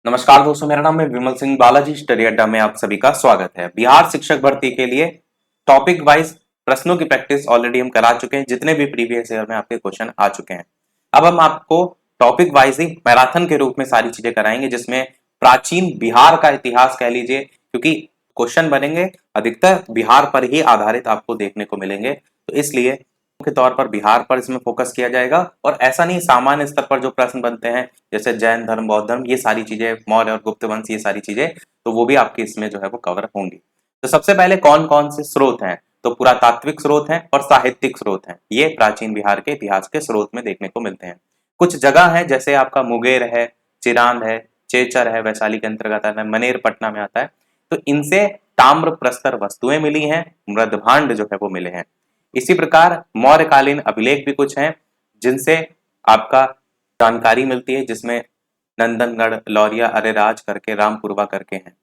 नमस्कार दोस्तों, मेरा नाम है विमल सिंह बालाजी। स्टडी अड्डा में आप सभी का स्वागत है। बिहार शिक्षक भर्ती के लिए टॉपिक वाइज प्रश्नों की प्रैक्टिस ऑलरेडी हम करा चुके हैं। जितने भी प्रीवियस ईयर में आपके क्वेश्चन आ चुके हैं, अब हम आपको टॉपिक वाइज ही मैराथन के रूप में सारी चीजें कराएंगे, जिसमें प्राचीन बिहार का इतिहास कह लीजिए, क्योंकि क्वेश्चन बनेंगे अधिकतर बिहार पर ही आधारित आपको देखने को मिलेंगे। तो इसलिए मुख्य तौर पर बिहार पर इसमें फोकस किया जाएगा। और ऐसा नहीं, सामान्य स्तर पर जो प्रश्न बनते हैं जैसे जैन धर्म, बौद्ध धर्म, ये सारी चीजें, मौर्य और गुप्त वंश, ये सारी चीजें, तो वो भी आपके इसमें जो है वो कवर होंगी। तो सबसे पहले कौन कौन से स्रोत हैं, तो पुरातात्विक स्रोत हैं और साहित्यिक स्रोत हैं। ये प्राचीन बिहार के इतिहास के स्रोत में देखने को मिलते हैं। कुछ जगह है जैसे आपका मुंगेर है, चिरांद है, चेचर है, वैशाली के अंतर्गत आता है, मनेर पटना में आता है। तो इनसे ताम्र प्रस्तर वस्तुएं मिली हैं, मृदभांड जो है वो मिले हैं। इसी प्रकार मौर्यकालीन अभिलेख भी कुछ हैं जिनसे आपका जानकारी मिलती है, जिसमें नंदनगढ़, लौरिया, अरेराज करके, रामपुरवा करके हैं।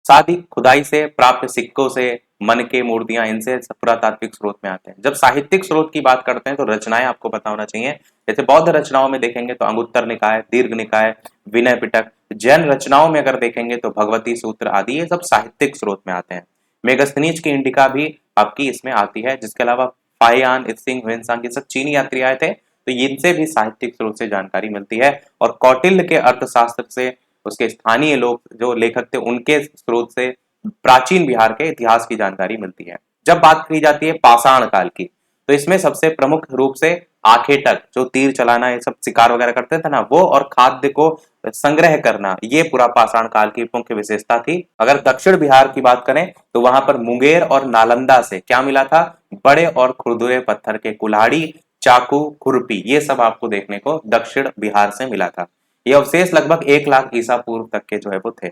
साथ ही खुदाई से प्राप्त सिक्कों से, मन के मूर्तियां, इनसे पुरातात्विक स्रोत में आते हैं। जब साहित्यिक स्रोत की बात करते हैं तो रचनाएं आपको पता होना चाहिए। जैसे बौद्ध रचनाओं में देखेंगे तो अंगुत्तर निकाय, दीर्घ निकाय, विनय पिटक। जैन रचनाओं में अगर देखेंगे तो भगवती सूत्र आदि, ये सब साहित्यिक स्रोत में आते हैं। मेगस्थनीज की इंडिका भी आपकी इसमें आती है। जिसके अलावा फाहियान, इत्सिंग, ह्वेनसांग, ये सब चीनी यात्री आए थे, तो इनसे भी साहित्यिक स्रोत से जानकारी मिलती है। और कौटिल्य के अर्थशास्त्र से, उसके स्थानीय लोग जो लेखक थे उनके स्रोत से प्राचीन बिहार के इतिहास की जानकारी मिलती है। जब बात की जाती है पाषाण काल की, तो इसमें सबसे प्रमुख रूप से आखेटक, जो तीर चलाना, ये सब शिकार वगैरह करते थे ना, वो और खाद्य को संग्रह करना, ये पूरा पाषाण काल की मुख्य विशेषता थी। अगर दक्षिण बिहार की बात करें तो वहां पर मुंगेर और नालंदा से क्या मिला था, बड़े और खुरदुरे पत्थर के कुल्हाड़ी, चाकू, खुरपी, ये सब आपको देखने को दक्षिण बिहार से मिला था। ये अवशेष लगभग 1 लाख ईसा पूर्व तक के जो है वो थे।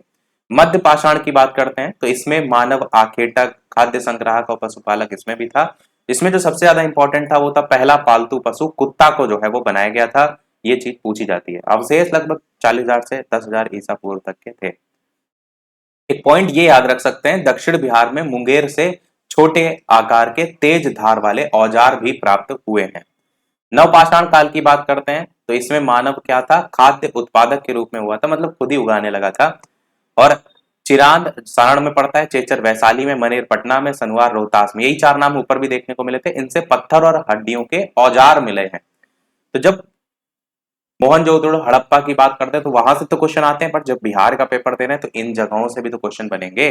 मध्य पाषाण की बात करते हैं तो इसमें मानव आखेटक, खाद्य संग्राहक और पशुपालक इसमें भी था। इसमें जो सबसे ज्यादा इंपॉर्टेंट था वो था पहला पालतू पशु कुत्ता को जो है वो बनाया गया था। ये चीज पूछी जाती है। अवशेष लगभग 40,000 से 10,000 ईसा पूर्व तक के थे। एक पॉइंट ये याद रख सकते हैं, दक्षिण बिहार में मुंगेर से छोटे आकार के तेज धार वाले औजार भी प्राप्त हुए हैं। नवपाषाण काल की बात करते हैं तो इसमें मानव क्या था, खाद्य उत्पादक के रूप में हुआ था, मतलब खुद ही उगाने लगा था। और चिरांद सारण में पड़ता है, चेचर वैशाली में, मनेर पटना में, सनवार रोहतास में, यही 4 नाम ऊपर भी देखने को मिले थे। इनसे पत्थर और हड्डियों के औजार मिले हैं। तो जब मोहनजोदड़ो, हड़प्पा की बात करते हैं तो वहां से तो क्वेश्चन आते हैं, पर जब बिहार का पेपर दे रहे हैं तो इन जगहों से भी तो क्वेश्चन बनेंगे।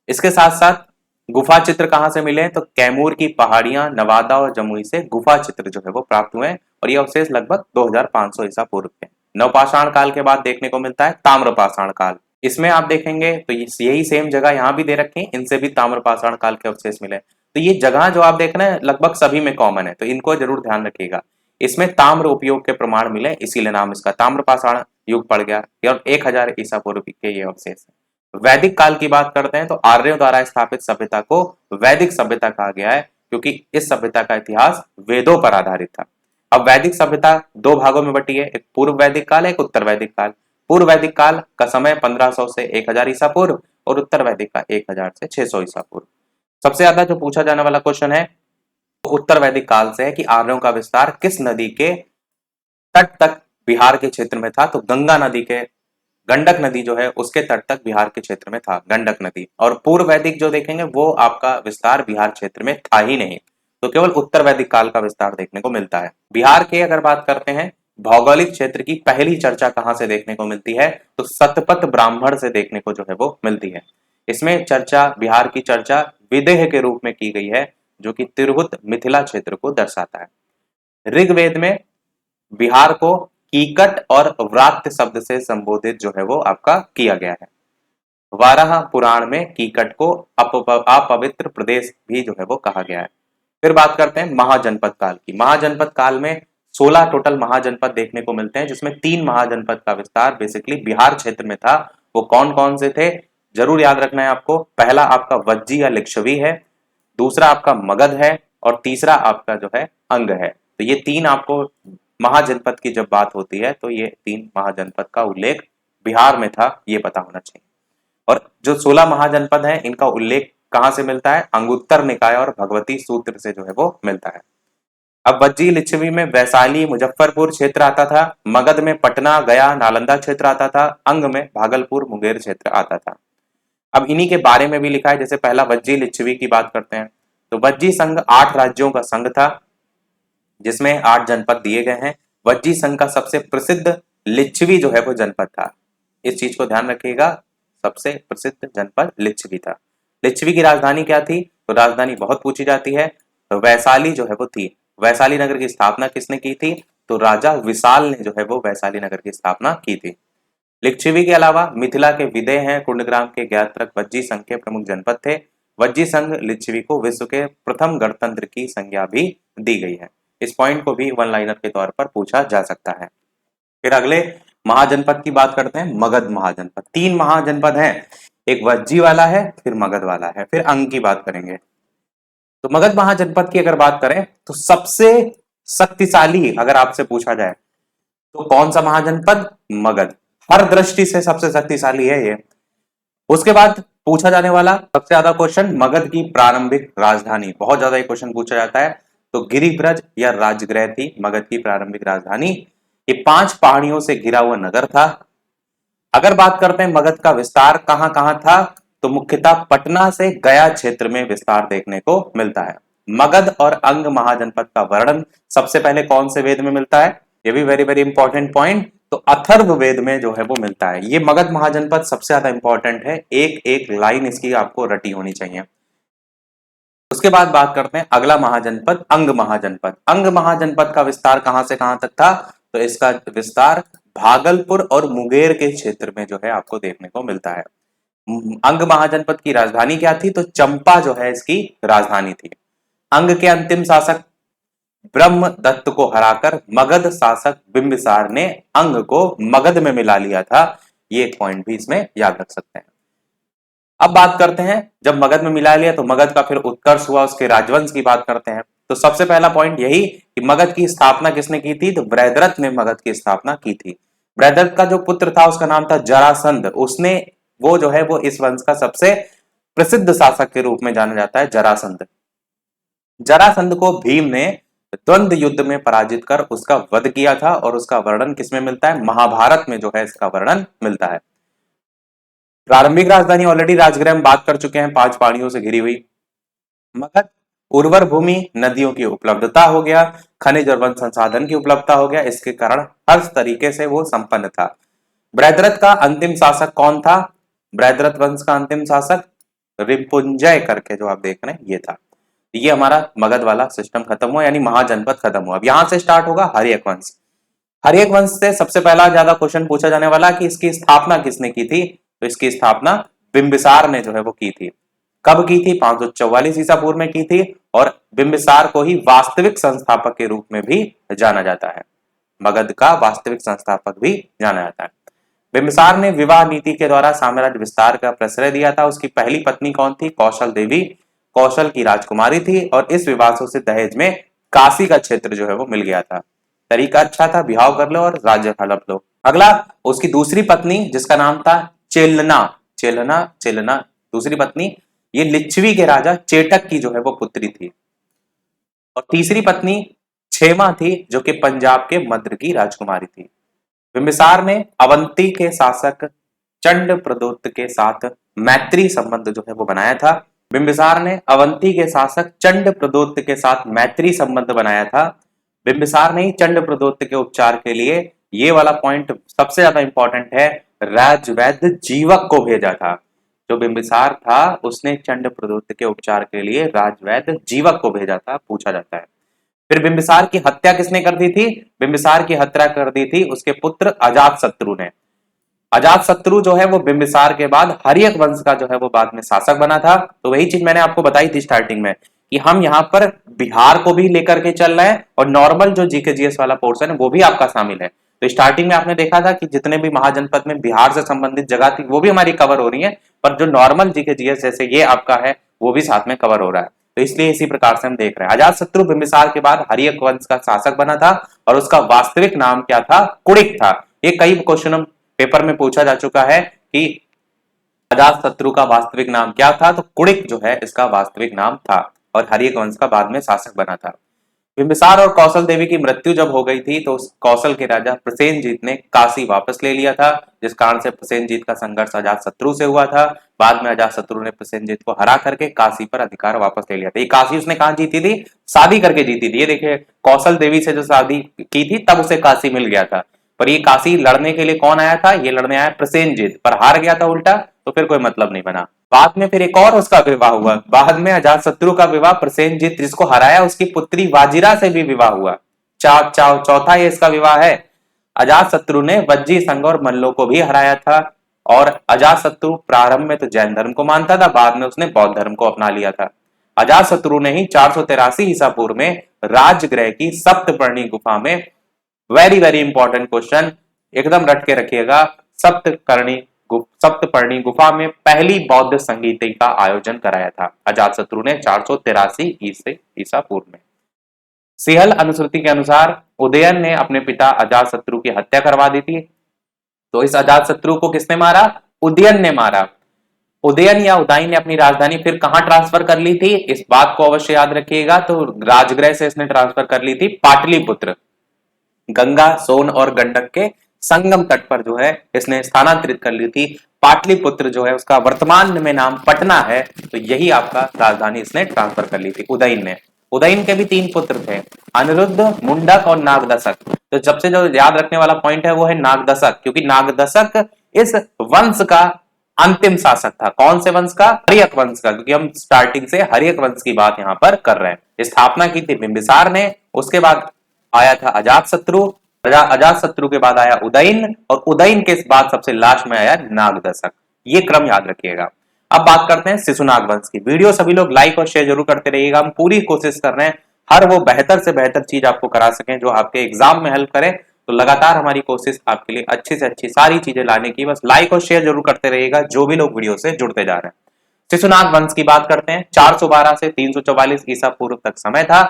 इसके साथ साथ गुफा चित्र कहां से मिले, तो कैमूर की पहाड़ियां, नवादा और जमुई से गुफा चित्र जो है वो प्राप्त हुए हैं। और ये अवशेष लगभग 2500 ईसा पूर्व के। नवपाषाण काल के बाद देखने को मिलता है ताम्रपाषाण काल। इसमें आप देखेंगे तो यही सेम जगह यहाँ भी दे रखी है, इनसे भी ताम्रपाषाण काल के अवशेष मिले। तो ये जगह जो आप देख रहे हैं लगभग सभी में कॉमन है, तो इनको जरूर ध्यान रखिएगा। इसमें ताम्र उपयोग के प्रमाण मिले, इसीलिए नाम इसका ताम्रपाषाण युग पड़ गया। और 1000 ईसा पूर्व के ये अवशेष है। वैदिक काल की बात करते हैं तो आर्यों द्वारा स्थापित सभ्यता को वैदिक सभ्यता कहा गया है, क्योंकि इस सभ्यता का इतिहास वेदों पर आधारित था। अब वैदिक सभ्यता 2 भागों में बटी है, एक पूर्व वैदिक काल, एक उत्तर वैदिक काल। पूर्व वैदिक काल का समय 1500 से 1000 ईसा पूर्व, और उत्तर वैदिक का 1000 से 600 ईसा पूर्व। सबसे ज्यादा जो पूछा जाने वाला क्वेश्चन है वो उत्तर वैदिक काल से है कि आर्यों का विस्तार किस नदी के तट तक बिहार के क्षेत्र में था, तो गंगा नदी के, गंडक नदी जो है उसके तट तक बिहार के क्षेत्र में था, गंडक नदी। और पूर्व वैदिक जो देखेंगे वो आपका विस्तार बिहार क्षेत्र में था ही नहीं, तो केवल उत्तर वैदिक काल का विस्तार देखने को मिलता है। बिहार के अगर बात करते हैं भौगोलिक क्षेत्र की पहली चर्चा कहां से देखने को मिलती है, तो सतपथ ब्राह्मण से देखने को जो है वो मिलती है। इसमें चर्चा, बिहार की चर्चा विदेह के रूप में की गई है, जो कि तिरहुत मिथिला क्षेत्र को दर्शाता है। ऋग्वेद में बिहार को कीकट और व्रात्य शब्द से संबोधित जो है वो आपका किया गया है। वाराह पुराण में कीकट को अपवित्र प्रदेश भी जो है वो कहा गया है। फिर बात करते हैं महाजनपद काल की। महाजनपद काल में 16 टोटल महाजनपद देखने को मिलते हैं, जिसमें 3 महाजनपद का विस्तार बेसिकली बिहार क्षेत्र में था। वो कौन कौन से थे, जरूर याद रखना है आपको। पहला आपका वज्जी या लिच्छवी है, दूसरा आपका मगध है, और तीसरा आपका जो है अंग है। तो ये 3 आपको महाजनपद की जब बात होती है तो ये 3 महाजनपद का उल्लेख बिहार में था, ये पता होना चाहिए। और जो 16 महाजनपद हैं इनका उल्लेख कहां से मिलता है, अंगुत्तर निकाय और भगवती सूत्र से जो है वो मिलता है। अब वज्जी लिच्छवी में वैशाली मुजफ्फरपुर क्षेत्र आता था, मगध में पटना गया नालंदा क्षेत्र आता था, अंग में भागलपुर मुंगेर क्षेत्र आता था। अब इन्हीं के बारे में भी लिखा है। जैसे पहला वज्जी लिच्छवी की बात करते हैं तो वज्जी संघ 8 राज्यों का संघ था जिसमें 8 जनपद दिए गए हैं। वज्जी संघ का सबसे प्रसिद्ध लिच्छवी जो है वो जनपद था, इस चीज को ध्यान रखिएगा, सबसे प्रसिद्ध जनपद लिच्छवी था। लिच्छवी की राजधानी क्या थी? तो राजधानी बहुत पूछी जाती है, तो वैशाली जो है वो थी। वैशाली नगर की स्थापना किसने की थी? तो राजा विशाल ने जो है वो वैशाली नगर की स्थापना की थी। लिच्छवी के अलावा मिथिला के विदेह हैं, कुंडग्राम के ज्ञात्रक वज्जी संघ के प्रमुख जनपद थे। वज्जी संघ लिच्छवी को विश्व के प्रथम गणतंत्र की संज्ञा भी दी गई है। इस पॉइंट को भी वन लाइनर के तौर पर पूछा जा सकता है। फिर अगले महाजनपद की बात करते हैं, मगध महाजनपद। 3 महाजनपद हैं, एक वज्जी वाला है, फिर मगध वाला है, फिर अंग की बात करेंगे। तो मगध महाजनपद की अगर बात करें तो सबसे शक्तिशाली अगर आपसे पूछा जाए तो कौन सा महाजनपद? मगध, हर दृष्टि से सबसे शक्तिशाली है ये। उसके बाद पूछा जाने वाला सबसे ज्यादा क्वेश्चन, मगध की प्रारंभिक राजधानी, बहुत ज्यादा ये क्वेश्चन पूछा जाता है। तो गिरिब्रज या राजगृह थी मगध की प्रारंभिक राजधानी। ये 5 पहाड़ियों से घिरा हुआ नगर था। अगर बात करते हैं मगध का विस्तार कहां कहां था, तो मुख्यतः पटना से गया क्षेत्र में विस्तार देखने को मिलता है। मगध और अंग महाजनपद का वर्णन सबसे पहले कौन से वेद में मिलता है? ये भी वेरी वेरी इंपॉर्टेंट पॉइंट, तो अथर्व वेद में जो है वो मिलता है। ये मगध महाजनपद सबसे ज्यादा इंपॉर्टेंट है, एक एक लाइन इसकी आपको रटी होनी चाहिए। उसके बाद बात करते हैं अगला महाजनपद, अंग महाजनपद। अंग महाजनपद का विस्तार कहां से कहां तक था? तो इसका विस्तार भागलपुर और मुंगेर के क्षेत्र में जो है आपको देखने को मिलता है। अंग महाजनपद की राजधानी क्या थी? तो चंपा जो है इसकी राजधानी थी। अंग के अंतिम शासक ब्रह्मदत्त को हराकर मगध शासक बिंबिसार ने अंग को मगध में मिला लिया था। ये एक पॉइंट भी इसमें याद रख सकते हैं। अब बात करते हैं जब मगध में मिला लिया तो मगध का फिर उत्कर्ष हुआ, उसके राजवंश की बात करते हैं। तो सबसे पहला पॉइंट यही कि मगध की स्थापना किसने की थी? तो बृहद्रथ ने मगध की स्थापना की थी। बृहद्रथ का जो पुत्र था उसका नाम था जरासंध, उसने वो जो है वो इस वंश का सबसे प्रसिद्ध शासक के रूप में जाना जाता है, जरासंध। जरासंध को भीम ने द्वंद्व युद्ध में पराजित कर उसका वध किया था और उसका वर्णन किसमें मिलता है? महाभारत में जो है इसका वर्णन मिलता है। प्रारंभिक राजधानी ऑलरेडी राजगृह में बात कर चुके हैं, 5 पहाड़ियों से घिरी हुई। मगध उर्वर भूमि, नदियों की उपलब्धता हो गया, खनिज और वन संसाधन की उपलब्धता हो गया, इसके कारण हर तरीके से वो संपन्न था। बृहद्रथ का अंतिम शासक कौन था? बृहद्रथ वंश का अंतिम शासक रिपुंजय करके जो आप देख रहे हैं ये था। ये हमारा मगध वाला सिस्टम खत्म हुआ, यानी महाजनपद खत्म हुआ। अब यहां से स्टार्ट होगा हर्यक वंश। हर्यक वंश से सबसे पहला ज्यादा क्वेश्चन पूछा जाने वाला कि इसकी स्थापना किसने की थी? तो इसकी स्थापना बिंबिसार ने जो है वो की थी। कब की थी? 544 ईसा पूर्व में की थी, और बिंबिसार को ही वास्तविक संस्थापक के रूप में भी जाना जाता है। मगध का वास्तविक संस्थापक भी जाना जाता है। बिंबिसार ने विवाह नीति के द्वारा साम्राज्य विस्तार का प्रश्रय दिया था। उसकी पहली पत्नी कौन थी? कौशल देवी, कौशल की राजकुमारी थी, और इस विवाह से दहेज में काशी का क्षेत्र जो है वो मिल गया था। तरीका अच्छा था, बिहाव कर लो और राज्य हड़प लो। अगला उसकी दूसरी पत्नी जिसका नाम था चेलना, चेलना चेलना दूसरी पत्नी, ये लिच्छवी के राजा चेटक की जो है वो पुत्री थी। और तीसरी पत्नी क्षेमा थी जो कि पंजाब के मद्र की राजकुमारी थी। बिंबिसार ने अवंती के शासक चंड प्रदोत्त के साथ मैत्री संबंध जो है वो बनाया था। बिंबिसार ने अवंती के शासक चंड प्रदोत्त के साथ मैत्री संबंध बनाया था। बिंबिसार ने चंड प्रदोत्त के उपचार के लिए, ये वाला पॉइंट सबसे ज्यादा इंपॉर्टेंट है, राजवैद्य जीवक को भेजा था। जो बिंबिसार था उसने चंड प्रदोत्त के उपचार के लिए राजवैद्य जीवक को भेजा था, पूछा जाता है। फिर बिंबिसार की हत्या किसने कर दी थी? बिंबिसार की हत्या कर दी थी उसके पुत्र अजातशत्रु ने। अजातशत्रु जो है वो बिंबिसार के बाद हर्यक वंश का जो है वो बाद में शासक बना था। तो वही चीज मैंने आपको बताई थी स्टार्टिंग में कि हम यहाँ पर बिहार को भी लेकर के चल रहे हैं और नॉर्मल जो जीके जीएस वाला पोर्शन है वो भी आपका शामिल है। तो स्टार्टिंग में आपने देखा था कि जितने भी महाजनपद में बिहार से संबंधित जगह थी वो भी हमारी कवर हो रही है, पर जो नॉर्मल जीके जीएस जैसे ये आपका है वो भी साथ में कवर हो रहा है। तो इसलिए इसी प्रकार से हम देख रहे हैं। अजातशत्रु बिंबिसार के बाद हर्यक वंश का शासक बना था और उसका वास्तविक नाम क्या था? कुणिक था। ये कई क्वेश्चन पेपर में पूछा जा चुका है कि अजातशत्रु का वास्तविक नाम क्या था, तो कुणिक जो है इसका वास्तविक नाम था और हर्यक वंश का बाद में शासक बना था। बिंबिसार और कौशल देवी की मृत्यु जब हो गई थी तो उस कौशल के राजा प्रसेनजीत ने काशी वापस ले लिया था, जिस कारण से प्रसेनजीत का संघर्ष अजातशत्रु से हुआ था। बाद में अजातशत्रु ने प्रसेनजीत को हरा करके काशी पर अधिकार वापस ले लिया था। ये काशी उसने कहाँ जीती थी? शादी करके जीती थी। ये देखिए, कौशल देवी से जो शादी की थी तब उसे काशी मिल गया था। पर ये काशी लड़ने के लिए कौन आया था? ये लड़ने आया प्रसेनजीत, पर हार गया था उल्टा, तो फिर कोई मतलब नहीं बना। बाद में फिर एक और उसका विवाह हुआ। बाद में अजातशत्रु का विवाह प्रसेनजीत जिसको हराया उसकी पुत्री वाजिरा से भी विवाह हुआ। चौथा ये इसका विवाह है। अजातशत्रु ने वज्जी संघ और मल्लों को भी हराया था। और अजातशत्रु प्रारंभ में तो जैन धर्म को मानता था, बाद में उसने बौद्ध धर्म को अपना लिया था। अजातशत्रु ने ही 483 ईसा पूर्व में राजगृह की सप्तपर्णी गुफा में, वेरी वेरी इंपॉर्टेंट क्वेश्चन, एकदम रट के रखिएगा, सप्तपर्णी गुफा में पहली बौद्ध संगीति का आयोजन कराया था अजातशत्रु ने 483 ईसा पूर्व में। सिहल अनुश्रुति के अनुसार उदयन ने अपने पिता अजातशत्रु की हत्या करवा दी थी। तो इस अजातशत्रु को किसने मारा? उदयन ने मारा। उदयन या उदयन ने अपनी राजधानी फिर कहां ट्रांसफर कर ली थी? इस बात को अवश्य याद रखिएगा। तो राजगृह से इसने ट्रांसफर कर ली थी पाटलिपुत्र। गंगा, सोन और गंडक के संगम तट पर जो है इसने स्थानांतरित कर ली थी। पाटलिपुत्र जो है उसका वर्तमान में नाम पटना है, तो यही आपका राजधानी इसने ट्रांसफर कर ली थी उदयन ने। उदयन के भी 3 पुत्र थे, अनिरुद्ध, मुंडक और नागदशक। तो सबसे जो याद रखने वाला पॉइंट है वो है नागदशक, क्योंकि नागदशक इस वंश का अंतिम शासक था। कौन से वंश का? हर्यक वंश का, क्योंकि हम स्टार्टिंग से हर्यक वंश की बात यहां पर कर रहे हैं। स्थापना की थी बिंबिसार ने, उसके बाद आया था अजातशत्रु, अजातशत्रु के बाद आया उदयन, और उदयन के बाद सबसे लास्ट में आया नागदशक। ये क्रम याद रखिएगा। अब बात करते हैं शिशुनाग वंश की। वीडियो सभी लोग लाइक और शेयर जरूर करते रहिएगा। हम पूरी कोशिश कर रहे हैं हर वो बेहतर से बेहतर चीज आपको करा सकें जो आपके एग्जाम में हेल्प करे। तो लगातार हमारी कोशिश आपके लिए अच्छी से अच्छी सारी चीजें लाने की, बस लाइक और शेयर जरूर करते रहिएगा जो भी लोग वीडियो से जुड़ते जा रहे हैं। शिशुनाग वंश की बात करते हैं। 412 से 344 ईसा पूर्व तक समय था।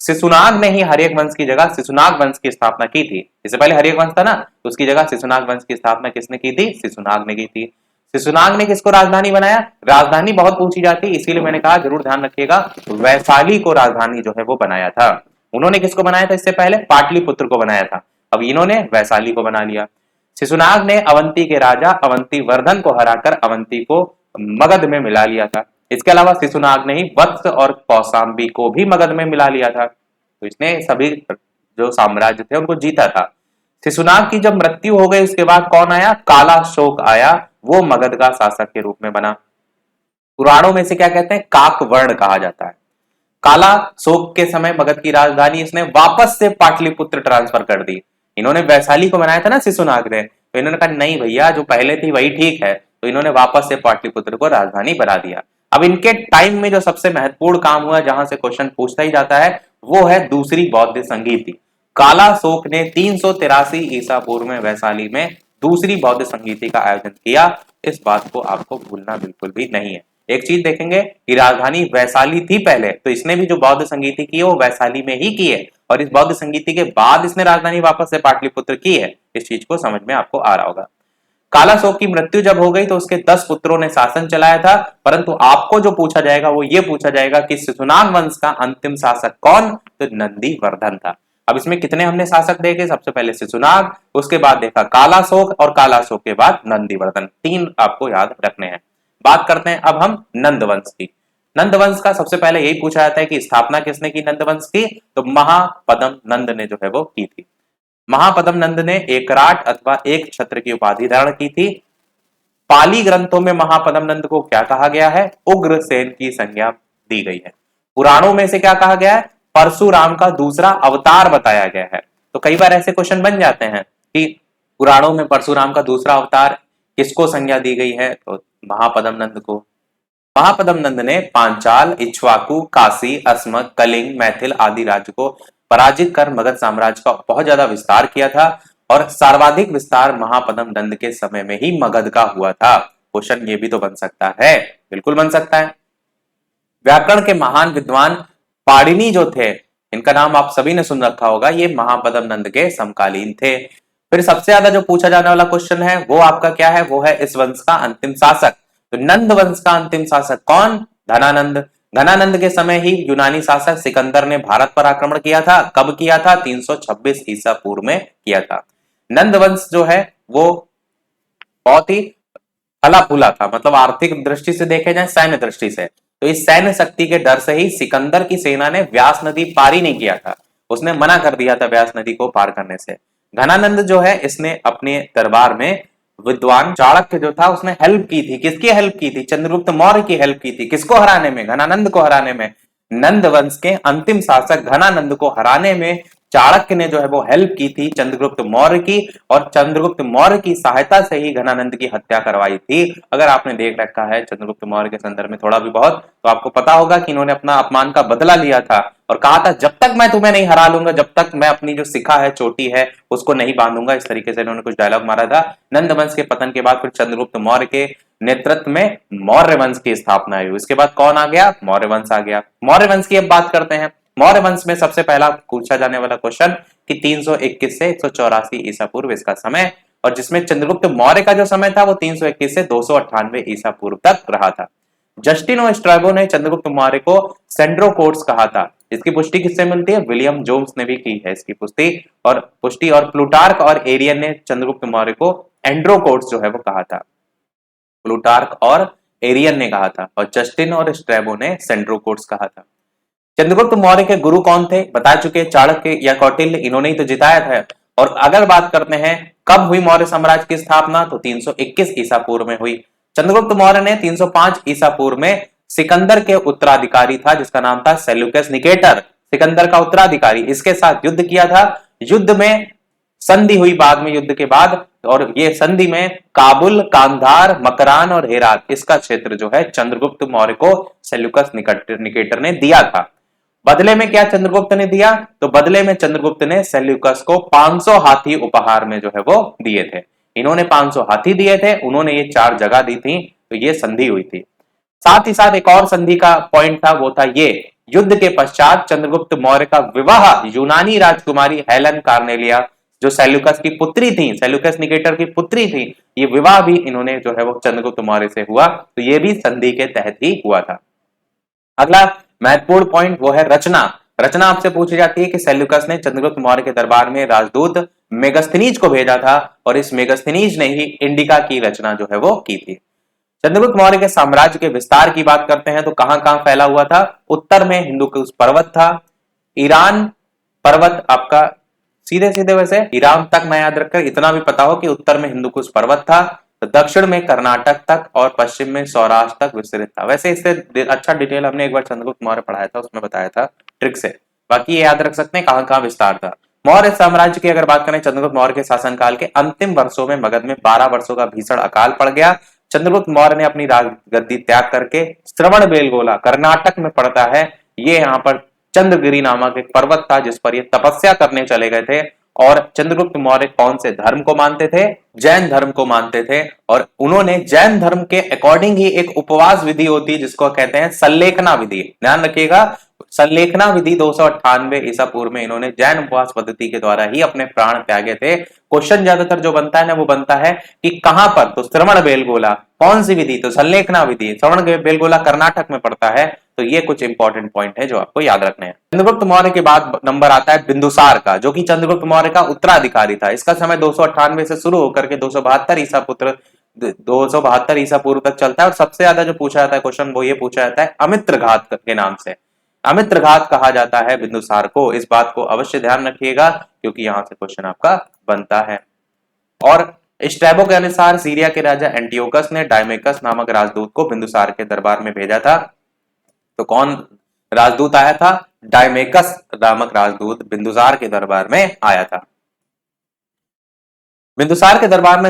शिशुनाग ने ही हर्यक वंश की जगह शिशुनाग वंश की स्थापना की थी। इससे पहले हर्यक वंश था ना, तो उसकी जगह शिशुनाग वंश की स्थापना किसने की थी? शिशुनाग ने की थी। शिशुनाग ने किसको राजधानी बनाया? राजधानी बहुत पूछी जाती है, इसीलिए मैंने कहा जरूर ध्यान रखिएगा, वैशाली को राजधानी जो है वो बनाया था। उन्होंने किसको बनाया था? इससे पहले पाटलिपुत्र को बनाया था, अब इन्होंने वैशाली को बना लिया। शिशुनाग ने अवंती के राजा अवंती वर्धन को हराकर अवंती को मगध में मिला लिया था। इसके अलावा शिशुनाग ने ही वत्स और कौशाम्बी को भी मगध में मिला लिया था। तो इसने सभी जो साम्राज्य थे उनको जीता था। शिशुनाग की जब मृत्यु हो गई उसके बाद कौन आया? काला शोक आया, वो मगध का शासक के रूप में बना। पुराणों में से क्या कहते हैं? काकवर्ण कहा जाता है। काला शोक के समय मगध की राजधानी इसने वापस से पाटलिपुत्र ट्रांसफर कर दी। इन्होंने वैशाली को बनाया था ना शिशुनाग ने, तो इन्होंने कहा नहीं भैया जो पहले थी वही ठीक है, तो इन्होंने वापस से पाटलिपुत्र को राजधानी बना दिया। अब इनके टाइम में जो सबसे महत्वपूर्ण काम हुआ, जहां से क्वेश्चन पूछता ही जाता है, वो है दूसरी बौद्ध संगीति। काला शोक ने 383 ईसा पूर्व में वैशाली में दूसरी बौद्ध संगीति का आयोजन किया। इस बात को आपको भूलना बिल्कुल भी नहीं है। एक चीज देखेंगे कि राजधानी वैशाली थी पहले, तो इसने भी जो बौद्ध संगीति की है वो वैशाली में ही की है, और इस बौद्ध संगीति के बाद इसने राजधानी वापस से पाटलिपुत्र की है। इस चीज को समझ में आपको आ रहा होगा। काला शोक की मृत्यु जब हो गई तो उसके 10 पुत्रों ने शासन चलाया था, परंतु आपको जो पूछा जाएगा वो ये पूछा जाएगा कि शिशुनाग वंश का अंतिम शासक कौन? तो नंदीवर्धन था। अब इसमें कितने हमने शासक देखे? सबसे पहले शिशुनाग, उसके बाद देखा काला शोक, और काला शोक के बाद नंदीवर्धन। 3 आपको याद रखने हैं। बात करते हैं अब हम नंदवंश की। नंदवंश का सबसे पहले यही पूछा जाता है कि स्थापना किसने की नंदवंश की? तो महापद्म नंद ने जो है वो की थी। महापद्म नंद ने एकराट अथवा एक छत्र की उपाधि धारण की थी। पाली ग्रंथों में महापद्म नंद को क्या कहा गया है? उग्रसेन की संज्ञा दी गई है। पुराणों में से क्या कहा गया है? परशुराम का दूसरा अवतार बताया गया है। तो कई बार ऐसे क्वेश्चन बन जाते हैं कि पुराणों में परशुराम का दूसरा अवतार किसको संज्ञा दी गई है? तो महापद्म नंद को। महापद्म नंद ने पांचाल, इक्ष्वाकु, काशी, अस्मक, कलिंग, मैथिल आदि राज्य को पराजित कर मगध साम्राज्य का बहुत ज्यादा विस्तार किया था, और सर्वाधिक विस्तार महापद्म नंद के समय में ही मगध का हुआ था। क्वेश्चन ये भी तो बन सकता है, बिल्कुल बन सकता है। व्याकरण के महान विद्वान पाणिनि जो थे, इनका नाम आप सभी ने सुन रखा होगा, ये महापद्म नंद के समकालीन थे। फिर सबसे ज्यादा जो पूछा जाने वाला क्वेश्चन है वो आपका क्या है? वो है इस वंश का अंतिम शासक। तो नंद वंश का अंतिम शासक कौन? धनानंद। घनानंद के समय ही यूनानी शासक सिकंदर ने भारत पर आक्रमण किया था। कब किया था? 326 ईसा पूर्व में किया था। नंद वंश जो है वो बहुत ही फला फूला था, मतलब आर्थिक दृष्टि से देखे जाए, सैन्य दृष्टि से, तो इस सैन्य शक्ति के डर से ही सिकंदर की सेना ने व्यास नदी पार ही नहीं किया था। उसने मना कर दिया था व्यास नदी को पार करने से। घनानंद जो है इसने अपने दरबार में विद्वान चाणक्य जो था उसने हेल्प की थी। किसकी हेल्प की थी? चंद्रगुप्त मौर्य की हेल्प की थी। किसको हराने में? घनानंद को हराने में। नंद वंश के अंतिम शासक घनानंद को हराने में चाणक्य ने जो है वो हेल्प की थी चंद्रगुप्त मौर्य की, और चंद्रगुप्त मौर्य की सहायता से ही घनानंद की हत्या करवाई थी। अगर आपने देख रखा है चंद्रगुप्त मौर्य के संदर्भ में थोड़ा भी बहुत, तो आपको पता होगा कि इन्होंने अपना अपमान का बदला लिया था और कहा था जब तक मैं तुम्हें नहीं हरा लूंगा, जब तक मैं अपनी जो शिखा है, चोटी है, उसको नहीं बांधूंगा। इस तरीके से इन्होंने कुछ डायलॉग मारा था। नंद वंश के पतन के बाद फिर चंद्रगुप्त मौर्य के नेतृत्व में मौर्य वंश की स्थापना हुई। इसके बाद कौन आ गया? मौर्य वंश आ गया। मौर्य वंश की अब बात करते हैं। मौर्य वंश में सबसे पहला पूछा जाने वाला क्वेश्चन कि 321 से 184 ईसा पूर्व इसका समय, और जिसमें चंद्रगुप्त मौर्य का जो समय था वो 321 से 298 ईसा पूर्व तक रहा था। जस्टिन और स्ट्रैबो ने चंद्रगुप्त मौर्य को सेंड्रोकोट्स कहा था। इसकी पुष्टि किससे मिलती है? विलियम जोन्स ने भी की है इसकी पुष्टि, और प्लूटार्क और एरियन ने चंद्रगुप्त मौर्य को एंड्रोकोट्स जो है वो कहा था। प्लूटार्क और एरियन ने कहा था और जस्टिन और स्ट्रैबो ने सेंड्रोकोट्स कहा था। चंद्रगुप्त मौर्य के गुरु कौन थे? बता चुके, चाणक्य या कौटिल्य, इन्होंने ही तो जिताया था। और अगर बात करते हैं कब हुई मौर्य साम्राज्य की स्थापना, तो 321 ईसा पूर्व में हुई। चंद्रगुप्त मौर्य ने 305 ईसा पूर्व में सिकंदर के उत्तराधिकारी था जिसका नाम था सेल्यूकस निकेटर, सिकंदर का उत्तराधिकारी, इसके साथ युद्ध किया था। युद्ध में संधि हुई बाद में, युद्ध के बाद, और ये संधि में काबुल, कांधार, मकरान और हेरात, इसका क्षेत्र जो है चंद्रगुप्त मौर्य को सेल्यूकस निकेटर ने दिया था। बदले में क्या चंद्रगुप्त ने दिया? तो बदले में चंद्रगुप्त ने सेल्यूकस को 500 हाथी उपहार में जो है वो दिए थे। इन्होंने 500 हाथी दिए थे, उन्होंने ये 4 जगह दी थी, तो ये संधि हुई थी। साथ ही साथ एक और संधि का पॉइंट था, वो था ये, युद्ध के पश्चात चंद्रगुप्त मौर्य का विवाह यूनानी राजकुमारी हेलन कार्नेलिया जो सेल्यूकस की पुत्री थी, सेल्यूकस निकेटर की पुत्री थी, ये विवाह भी इन्होंने जो है वो चंद्रगुप्त मौर्य से हुआ, तो ये भी संधि के तहत ही हुआ था। अगला महत्वपूर्ण पॉइंट वो है रचना। रचना आपसे पूछी जाती है कि सेल्यूकस ने चंद्रगुप्त मौर्य के दरबार में राजदूत मेगस्थनीज को भेजा था और इस मेगस्थनीज ने ही इंडिका की रचना जो है वो की थी। चंद्रगुप्त मौर्य के साम्राज्य के विस्तार की बात करते हैं तो कहां कहां फैला हुआ था? उत्तर में हिंदुकुश पर्वत था, ईरान पर्वत आपका सीधे सीधे, वैसे ईरान तक ना याद रखकर इतना भी पता हो कि उत्तर में हिंदुकुश पर्वत था, तो दक्षिण में कर्नाटक तक और पश्चिम में सौराष्ट्र तक विस्तृत था। वैसे इससे अच्छा डिटेल हमने एक बार चंद्रगुप्त मौर्य पढ़ाया था, उसमें बताया था ट्रिक से, बाकी ये याद रख सकते हैं कहां कहां विस्तार था। मौर्य साम्राज्य की अगर बात करें, चंद्रगुप्त मौर्य के शासनकाल के अंतिम वर्षों में मगध में 12 वर्षों का भीषण अकाल पड़ गया। चंद्रगुप्त मौर्य ने अपनी राजगद्दी त्याग करके श्रवणबेलगोला कर्नाटक में पड़ता है, ये यहाँ पर चंद्रगिरी नामक एक पर्वत था जिस पर ये तपस्या करने चले गए थे। और चंद्रगुप्त मौर्य कौन से धर्म को मानते थे? जैन धर्म को मानते थे, और उन्होंने जैन धर्म के अकॉर्डिंग ही एक उपवास विधि होती है जिसको कहते हैं सल्लेखना विधि, ध्यान रखिएगा, सल्लेखना विधि 298 ईसा पूर्व में इन्होंने जैन उपवास पद्धति के द्वारा ही अपने प्राण त्यागे थे। क्वेश्चन ज्यादातर जो बनता है ना वो बनता है कि कहां पर, तो श्रवण बेलगोला, कौन सी विधि? तो सल्लेखना विधि, श्रवण बेलगोला कर्नाटक में पड़ता है। तो ये कुछ इंपॉर्टेंट पॉइंट है जो आपको याद रखने हैं। चंद्रगुप्त मौर्य के बाद नंबर आता है बिंदुसार का, जो कि चंद्रगुप्त मौर्य का उत्तराधिकारी था। इसका समय 298 से शुरू होकर के 272 ईसा पूर्व तक चलता है। और सबसे ज्यादा जो पूछा जाता है क्वेश्चन वो ये पूछा जाता है अमित्र घात के नाम से, अमित्र घात कहा जाता है बिंदुसार को। इस बात को अवश्य ध्यान रखिएगा क्योंकि यहां से क्वेश्चन आपका बनता है। और स्ट्रैबो के अनुसार सीरिया के राजा एंटियोकस ने डायमेकस नामक राजदूत को बिंदुसार के दरबार में भेजा था। तो कौन राजदूत आया था? डायमेकस नामक राजदूत बिंदुसार के दरबार में आया था। बिंदुसार के दरबार में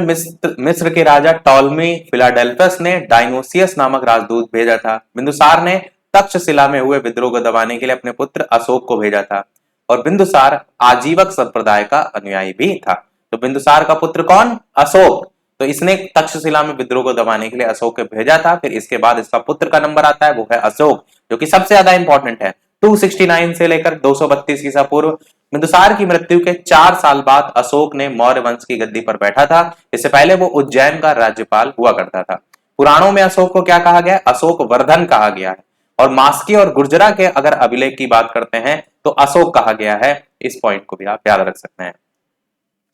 मिस्र के राजा टॉलमी फिलाडेल्फस ने डायनोसियस नामक राजदूत भेजा था। बिंदुसार ने तक्षशिला में हुए विद्रोह को दबाने के लिए अपने पुत्र अशोक को भेजा था, और बिंदुसार आजीवक संप्रदाय का अनुयायी भी था। तो बिंदुसार का पुत्र कौन? अशोक। तो इसने तक्षशिला में विद्रोह को दबाने के लिए अशोक को भेजा था। फिर इसके बाद इसका पुत्र का नंबर आता है, वो है अशोक, जो कि सबसे ज्यादा इंपॉर्टेंट है। 269 से लेकर 232 ईसा पूर्व, बिंदुसार की मृत्यु के 4 साल बाद अशोक ने मौर्य वंश की गद्दी पर बैठा था। इससे पहले वो उज्जैन का राज्यपाल हुआ करता था। पुराणों में अशोक को क्या कहा गया? अशोक वर्धन कहा गया है। और मास्की और गुर्जरा के अगर अभिलेख की बात करते हैं तो अशोक कहा गया है। इस पॉइंट को भी आप याद रख सकते हैं।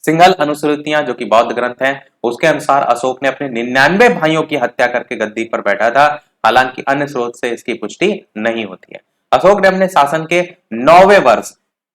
सिंघल अनुस्मृतियां जो कि बौद्ध ग्रंथ हैं, उसके अनुसार अशोक ने अपने 99 भाइयों की हत्या करके गद्दी पर बैठा था। हालांकि अन्य स्रोत से इसकी पुष्टि नहीं होती है। अशोक ने अपने शासन के 9वें वर्ष,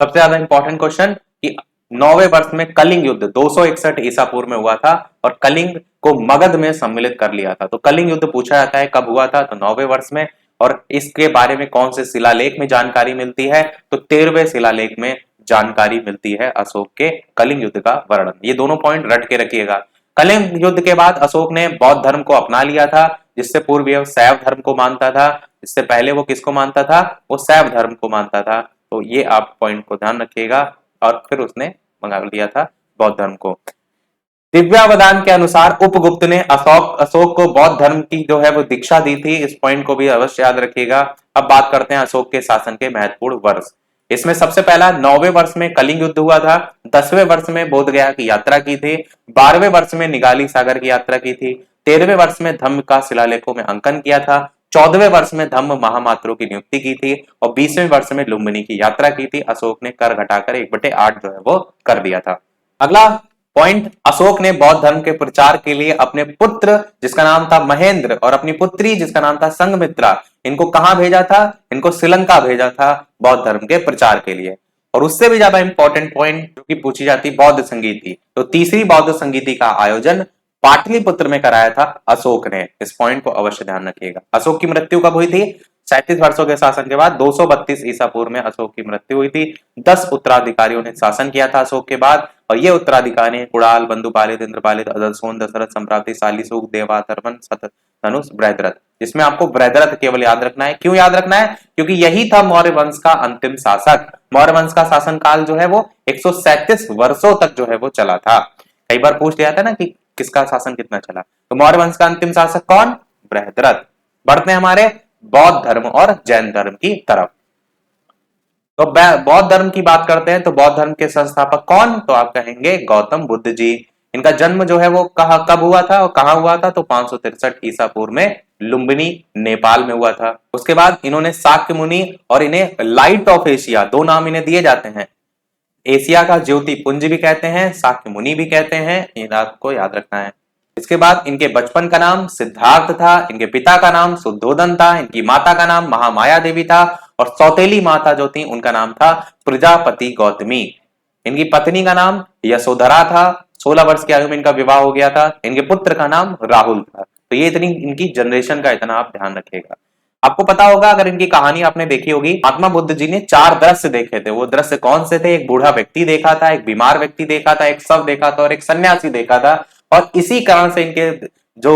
सबसे ज्यादा इंपॉर्टेंट क्वेश्चन, कि 9वें वर्ष में कलिंग युद्ध 261 ईसा पूर्व में हुआ था और कलिंग को मगध में सम्मिलित कर लिया था। तो कलिंग युद्ध पूछा जाता है कब हुआ था, तो 9वें वर्ष में। और इसके बारे में कौन से शिलालेख में जानकारी मिलती है, तो 13वें शिलालेख में जानकारी मिलती है अशोक के कलिंग युद्ध का वर्णन। ये दोनों पॉइंट रट के रखिएगा। कलिंग युद्ध के बाद अशोक ने बौद्ध धर्म को अपना लिया था, जिससे पूर्व यह शैव धर्म को मानता था। इससे पहले वो किसको मानता था, वो शैव धर्म को मानता था। तो ये आप पॉइंट को ध्यान रखिएगा। और फिर उसने मंगा लिया था बौद्ध धर्म को। दिव्यावदान के अनुसार उपगुप्त ने अशोक को बौद्ध धर्म की जो है वो दीक्षा दी थी। इस पॉइंट को भी अवश्य याद रखिएगा। अब बात करते हैं अशोक के शासन के महत्वपूर्ण वर्ष। इसमें सबसे पहला 9वें वर्ष में कलिंग युद्ध हुआ था। 10वें वर्ष में बोध गया की यात्रा की थी। 12वें वर्ष में निगाली सागर की यात्रा की थी। 13वें वर्ष में धम्म का शिलालेखों में अंकन किया था। 14वें वर्ष में धम्म महामात्रों की नियुक्ति की थी और 20वें वर्ष में लुम्बिनी की यात्रा की थी। अशोक ने कर घटाकर 1/8 जो है वो कर दिया था। अगला पॉइंट, अशोक ने बौद्ध धर्म के प्रचार के लिए अपने पुत्र जिसका नाम था महेंद्र और अपनी पुत्री जिसका नाम था संघमित्रा, इनको कहां भेजा था, इनको श्रीलंका भेजा था बौद्ध धर्म के प्रचार के लिए। और उससे भी ज्यादा इंपॉर्टेंट पॉइंट जो कि पूछी जाती, बौद्ध संगीति। तो तीसरी बौद्ध संगीति का आयोजन पाटलिपुत्र में कराया था अशोक ने। इस पॉइंट को अवश्य ध्यान रखिएगा। अशोक की मृत्यु कब हुई थी, 37 वर्षों के शासन के बाद 232 ईसा पूर्व में अशोक की मृत्यु हुई थी। 10 उत्तराधिकारियों ने शासन किया था अशोक के बाद, और ये उत्तराधिकारी कुणाल, बंधुपालित, इंद्रपालित, अदलसोन, दशरथ, संप्राप्ति, शालीसूक, देवाधर्मन, शतधनुष, बृहद्रथ। जिसमें आपको बृहद्रथ केवल याद रखना है। क्यों याद रखना है, क्योंकि यही था मौर्य वंश का अंतिम शासक। मौर्य वंश का शासन काल जो है वो 137 वर्षों तक जो है वो चला था। कई बार पूछ लिया था ना कि किसका शासन कितना चला, तो मौर्य वंश का अंतिम शासक कौन, बृहद्रथ। बढ़ते हैं हमारे बौद्ध धर्म और जैन धर्म की तरफ। तो बौद्ध धर्म की बात करते हैं तो बौद्ध धर्म के संस्थापक कौन, तो आप कहेंगे गौतम बुद्ध जी। इनका जन्म जो है वो कब हुआ था और कहां हुआ था, तो 563 ईसा पूर्व में लुम्बिनी नेपाल में हुआ था। उसके बाद इन्होंने शाक्य मुनि और इन्हें लाइट ऑफ एशिया, दो नाम इन्हें दिए जाते हैं। एशिया का ज्योति पुंज भी कहते हैं, शाक्य मुनि भी कहते हैं, इन आपको याद रखना है। इसके बाद इनके बचपन का नाम सिद्धार्थ था, इनके पिता का नाम शुद्धोदन था, इनकी माता का नाम महामाया देवी था और सौतेली माता जो थी उनका नाम था प्रजापति गौतमी। इनकी पत्नी का नाम यशोधरा था। 16 वर्ष की आयु में इनका विवाह हो गया था। इनके पुत्र का नाम राहुल था। तो ये इतनी इनकी जनरेशन का इतना आप ध्यान रखिएगा। आपको पता होगा, अगर इनकी कहानी आपने देखी होगी, महात्मा बुद्ध जी ने 4 दृश्य देखे थे। वो दृश्य कौन से थे, एक बूढ़ा व्यक्ति देखा था, एक बीमार व्यक्ति देखा था, एक शव देखा था और एक सन्यासी देखा था। और इसी कारण से इनके जो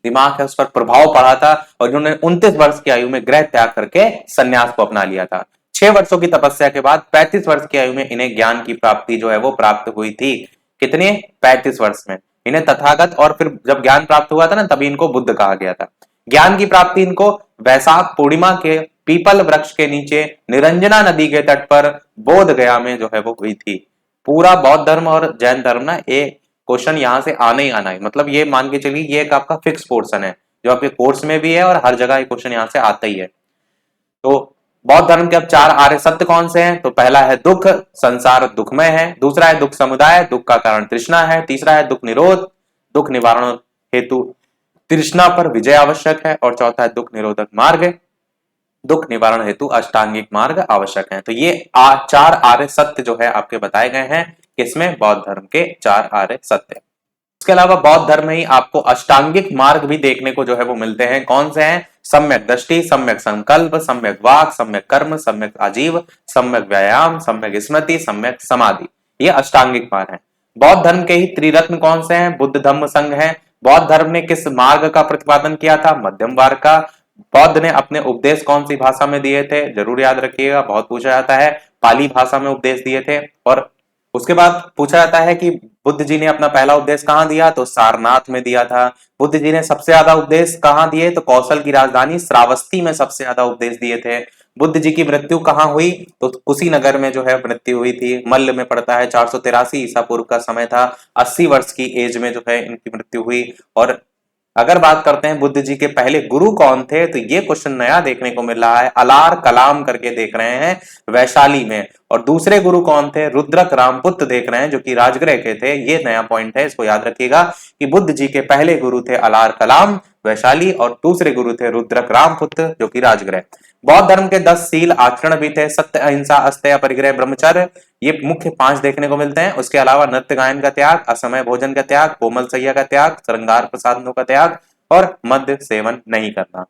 दिमाग है उस पर प्रभाव पड़ा था और इन्होंने 29 वर्ष की आयु में गृह त्याग करके सन्यास को अपना लिया था। 6 वर्षों की तपस्या के बाद 35 वर्ष की आयु में इन्हें ज्ञान की प्राप्ति जो है वो प्राप्त हुई थी। कितने, 35 वर्ष में इन्हें तथागत, और फिर जब ज्ञान प्राप्त हुआ था ना तभी इनको बुद्ध कहा गया था। ज्ञान की प्राप्ति इनको वैशाख पूर्णिमा के पीपल वृक्ष के नीचे निरंजना नदी के तट पर बोध गया में जो है वो हुई थी। पूरा बौद्ध धर्म और जैन धर्म ना, एक क्वेश्चन यहां से आने ही आना है। मतलब ये मान के चलिए ये एक आपका फिक्स पोर्शन है जो आपके कोर्स में भी है और हर जगह क्वेश्चन यहां से आता ही है। तो बौद्ध धर्म के अब 4 आर्य सत्य कौन से हैं, तो पहला है दुख, संसार दुखमय है। दूसरा है दुख समुदाय, दुख का कारण तृष्णा है। तीसरा है दुख निरोध, दुख निवारण हेतु तृष्णा पर विजय आवश्यक है। और चौथा है दुख निरोधक मार्ग, दुख निवारण हेतु अष्टांगिक मार्ग आवश्यक है। तो ये 4 आर्य सत्य जो है आपके बताए गए हैं किसमें, बौद्ध धर्म के 4 आर्य सत्य। इसके अलावा बौद्ध धर्म में ही आपको अष्टांगिक मार्ग भी देखने को जो है वो मिलते हैं। कौन से हैं, सम्यक दृष्टि, सम्यक संकल्प, सम्यक वाक, सम्यक कर्म, सम्यक आजीव, सम्यक व्यायाम, सम्यक स्मृति, सम्यक समाधि। ये अष्टांगिक मार्ग है। बौद्ध धर्म के ही त्रिरत्न कौन से हैं, बुद्ध धम्म संघ है। बौद्ध धर्म ने किस मार्ग का प्रतिपादन किया था, मध्यम मार्ग का। बौद्ध ने अपने उपदेश कौन सी भाषा में दिए थे, जरूर याद रखिएगा, बहुत पूछा जाता है। पाली भाषा में उपदेश दिए थे। और उसके बाद पूछा जाता है कि बुद्ध जी ने अपना पहला उपदेश कहां दिया, तो सारनाथ में दिया था। बुद्ध जी ने सबसे ज्यादा उपदेश कहां दिए, तो कौशल की राजधानी श्रावस्ती में सबसे ज्यादा उपदेश दिए थे। बुद्ध जी की मृत्यु कहां हुई, तो कुशीनगर में जो है मृत्यु हुई थी। मल्ल में पड़ता है, 483 ईसा पूर्व का समय था। 80 वर्ष की एज में जो है इनकी मृत्यु हुई। और अगर बात करते हैं बुद्ध जी के पहले गुरु कौन थे, तो ये क्वेश्चन नया देखने को मिल रहा है, अलार कलाम करके देख रहे हैं वैशाली में। और दूसरे गुरु कौन थे, रुद्रक रामपुत्र देख रहे हैं जो कि राजगृह के थे। ये नया पॉइंट है, इसको याद रखिएगा कि बुद्ध जी के पहले गुरु थे अलार कलाम वैशाली और दूसरे गुरु थे रुद्रक रामपुत्र जो कि राजगृह। बौद्ध धर्म के 10 शील आचरण भी थे, सत्य अहिंसा अस्तेय परिग्रह ब्रह्मचर्य, ये मुख्य 5 देखने को मिलते हैं। उसके अलावा नृत्य गायन का त्याग, असमय भोजन का त्याग, कोमल सैया का त्याग, श्रृंगार प्रसाधनों का त्याग और मद्य सेवन नहीं करना।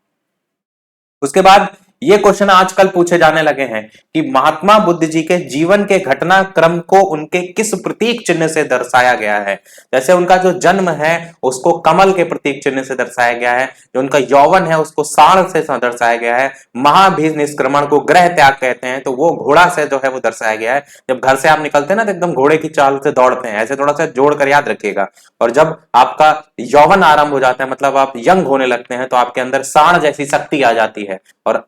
उसके बाद ये क्वेश्चन आजकल पूछे जाने लगे हैं कि महात्मा बुद्ध जी के जीवन के घटनाक्रम को उनके किस प्रतीक चिन्ह से दर्शाया गया है। जैसे उनका जो जन्म है उसको कमल के प्रतीक चिन्ह से दर्शाया गया है, जो उनका यौवन है उसको साण से दर्शाया गया है, महाभिनिष्क्रमण को ग्रह त्याग कहते हैं तो वो घोड़ा से जो है वो दर्शाया गया है। जब घर से आप निकलते हैं ना तो एकदम घोड़े की चाल से दौड़ते हैं, ऐसे थोड़ा सा जोड़ कर याद रखिएगा। और जब आपका यौवन आरंभ हो जाता है, मतलब आप यंग होने लगते हैं, तो आपके अंदर साण जैसी शक्ति आ जाती है। और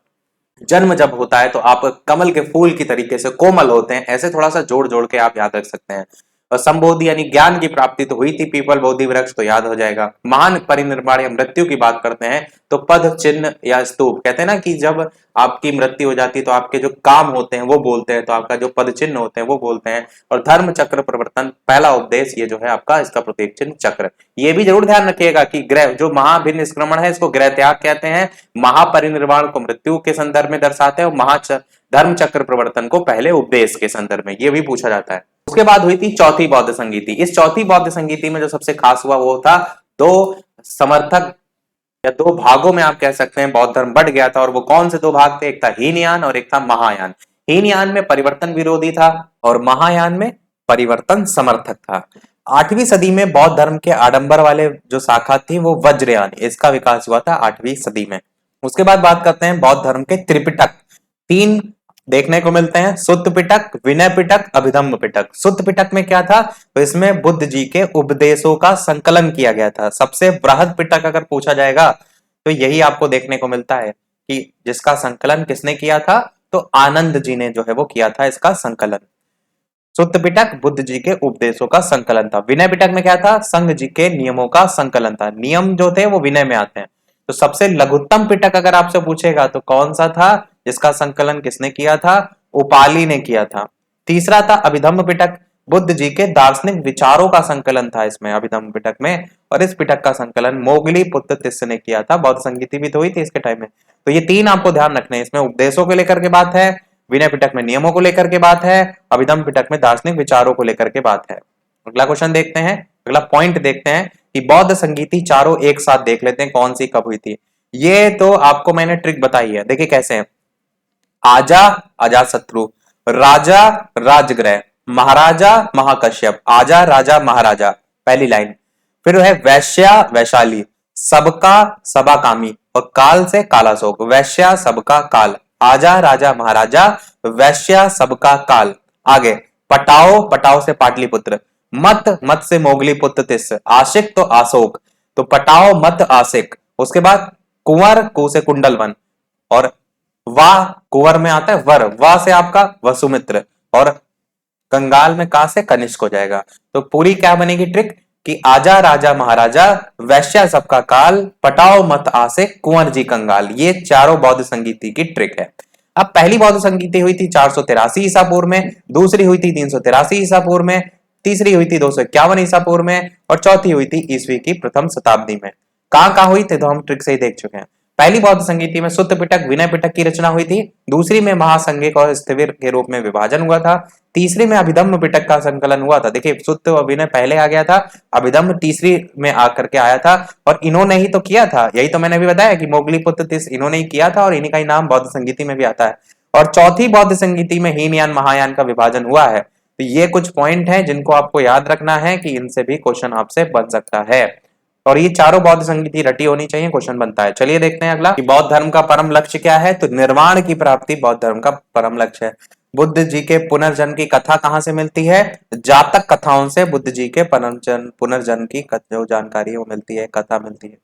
जन्म जब होता है तो आप कमल के फूल की तरीके से कोमल होते हैं। ऐसे थोड़ा सा जोड़ जोड़ के आप याद रख सकते हैं। और संबोधि यानी ज्ञान की प्राप्ति तो हुई थी, पीपल बोधि वृक्ष तो याद हो जाएगा। महान परिनिर्वाण या मृत्यु की बात करते हैं तो पद चिन्ह या स्तूप, कहते हैं ना कि जब आपकी मृत्यु हो जाती है तो आपके जो काम होते हैं वो बोलते हैं, तो आपका जो पद चिन्ह होते हैं वो बोलते हैं। और धर्म चक्र प्रवर्तन पहला उपदेश, ये जो है आपका इसका प्रतीक चिन्ह चक्र। ये भी जरूर ध्यान रखिएगा कि ग्रह जो महाभिनिष्क्रमण है इसको ग्रह त्याग कहते हैं, महापरिनिर्वाण को मृत्यु के संदर्भ में दर्शाते हैं और धर्म चक्र प्रवर्तन को पहले उपदेश के संदर्भ में, ये भी पूछा जाता है। उसके बाद हुई थी चौथी बौद्ध संगीति। इस चौथी बौद्ध संगीति में जो सबसे खास हुआ वो था दो समर्थक या दो भागों में आप कह सकते हैं बौद्ध धर्म बढ़ गया था। और वो कौन से 2 भाग थे, एक था हीनयान और एक था महायान। हीनयान में परिवर्तन विरोधी था और महायान में परिवर्तन समर्थक था। 8वीं सदी में बौद्ध धर्म के आडंबर वाले जो शाखा थी वो वज्रयान, इसका विकास हुआ था 8वीं सदी में। उसके बाद बात करते हैं बौद्ध धर्म के त्रिपिटक। 3 देखने को मिलते हैं, सुत्त पिटक, विनय पिटक, अभिधम्म पिटक। सुत्त पिटक में क्या था, तो इसमें बुद्ध जी के उपदेशों का संकलन किया गया था। सबसे बृहद पिटक अगर पूछा जाएगा तो यही आपको देखने को मिलता है कि जिसका संकलन किसने किया था, तो आनंद जी ने जो है वो किया था इसका संकलन। सुत्त पिटक बुद्ध जी के उपदेशों का संकलन था। विनय पिटक में क्या था, संघ जी के नियमों का संकलन था। नियम जो थे वो विनय में आते हैं। तो सबसे लघुत्तम पिटक अगर आपसे पूछेगा तो कौन सा था, जिसका संकलन किसने किया था, उपाली ने किया था। तीसरा था अभिधम्म पिटक, बुद्ध जी के दार्शनिक विचारों का संकलन था इसमें अभिधम्म पिटक में। और इस पिटक का संकलन मोगली पुत्र तिस्स ने किया था। बौद्ध संगीति भी तो हुई थी इसके टाइम में। तो ये 3 आपको ध्यान रखने हैं, इसमें उपदेशों को लेकर के बात है, विनय पिटक में नियमों को लेकर के बात है, अभिधम्म पिटक में दार्शनिक विचारों को लेकर के बात है। अगला क्वेश्चन देखते हैं, अगला पॉइंट देखते हैं कि बौद्ध संगीति चारों एक साथ देख लेते हैं कौन सी कब हुई थी। ये तो आपको मैंने ट्रिक बताई है, देखिए कैसे है। आजा अजातशत्रु, राजा राजगृह, महाराजा महाकश्यप। आजा राजा महाराजा पहली लाइन, फिर है वैश्या वैशाली, सबका सबाकामी और काल से कालाशोक। वैश्या सबका काल, आजा राजा महाराजा, वैश्या सबका काल। आगे पटाओ, पटाओ से पाटलिपुत्र, मत, मत से मोगली पुत्र तिस्स, आशिक तो आशोक, तो पटाओ मत आशिक। उसके बाद कुंवर, कु से कुंडलवन, और वाह कुंवर में आता है वर, वाह से आपका वसुमित्र, और कंगाल में का से कनिष्क हो जाएगा। तो पूरी क्या बनेगी ट्रिक कि आजा राजा महाराजा, वैश्या सबका काल, पटाओ मत आसे, कुंवर जी कंगाल। ये चारों बौद्ध संगीति की ट्रिक है। अब पहली बौद्ध संगीति हुई थी 483 ईसा पूर्व में, दूसरी हुई थी 383 ईसा पूर्व में, तीसरी हुई थी 251 ईसा पूर्व में, और चौथी हुई थी ईस्वी की प्रथम शताब्दी में। कहां हुई थी तो हम ट्रिक से ही देख चुके हैं। पहली बौद्ध संगीति में सुत्त पिटक विनय पिटक की रचना हुई थी, दूसरी में महासंघिक और स्थविर के रूप में विभाजन हुआ था, तीसरी में अभिधम्म पिटक का संकलन हुआ था। देखिए सुत्त और विनय पहले आ गया था, अभिधम्म तीसरी में आकर के आया था, और इन्होंने ही तो किया था। यही तो मैंने अभी बताया कि मोगली पुत्र तिस्स इन्होंने ही किया था और इन्हीं का ही नाम बौद्ध संगीति में भी आता है। और चौथी बौद्ध संगीति में हीनयान महायान का विभाजन हुआ है। तो ये कुछ पॉइंट है जिनको आपको याद रखना है कि इनसे भी क्वेश्चन आपसे बन सकता है। और ये चारों बौद्ध संगीति रटी होनी चाहिए, क्वेश्चन बनता है। चलिए देखते हैं अगला कि बौद्ध धर्म का परम लक्ष्य क्या है। तो निर्वाण की प्राप्ति बौद्ध धर्म का परम लक्ष्य है। बुद्ध जी के पुनर्जन्म की कथा कहां से मिलती है, जातक कथाओं से बुद्ध जी के पुनर्जन्म की जो जानकारी है वो मिलती है, कथा मिलती है।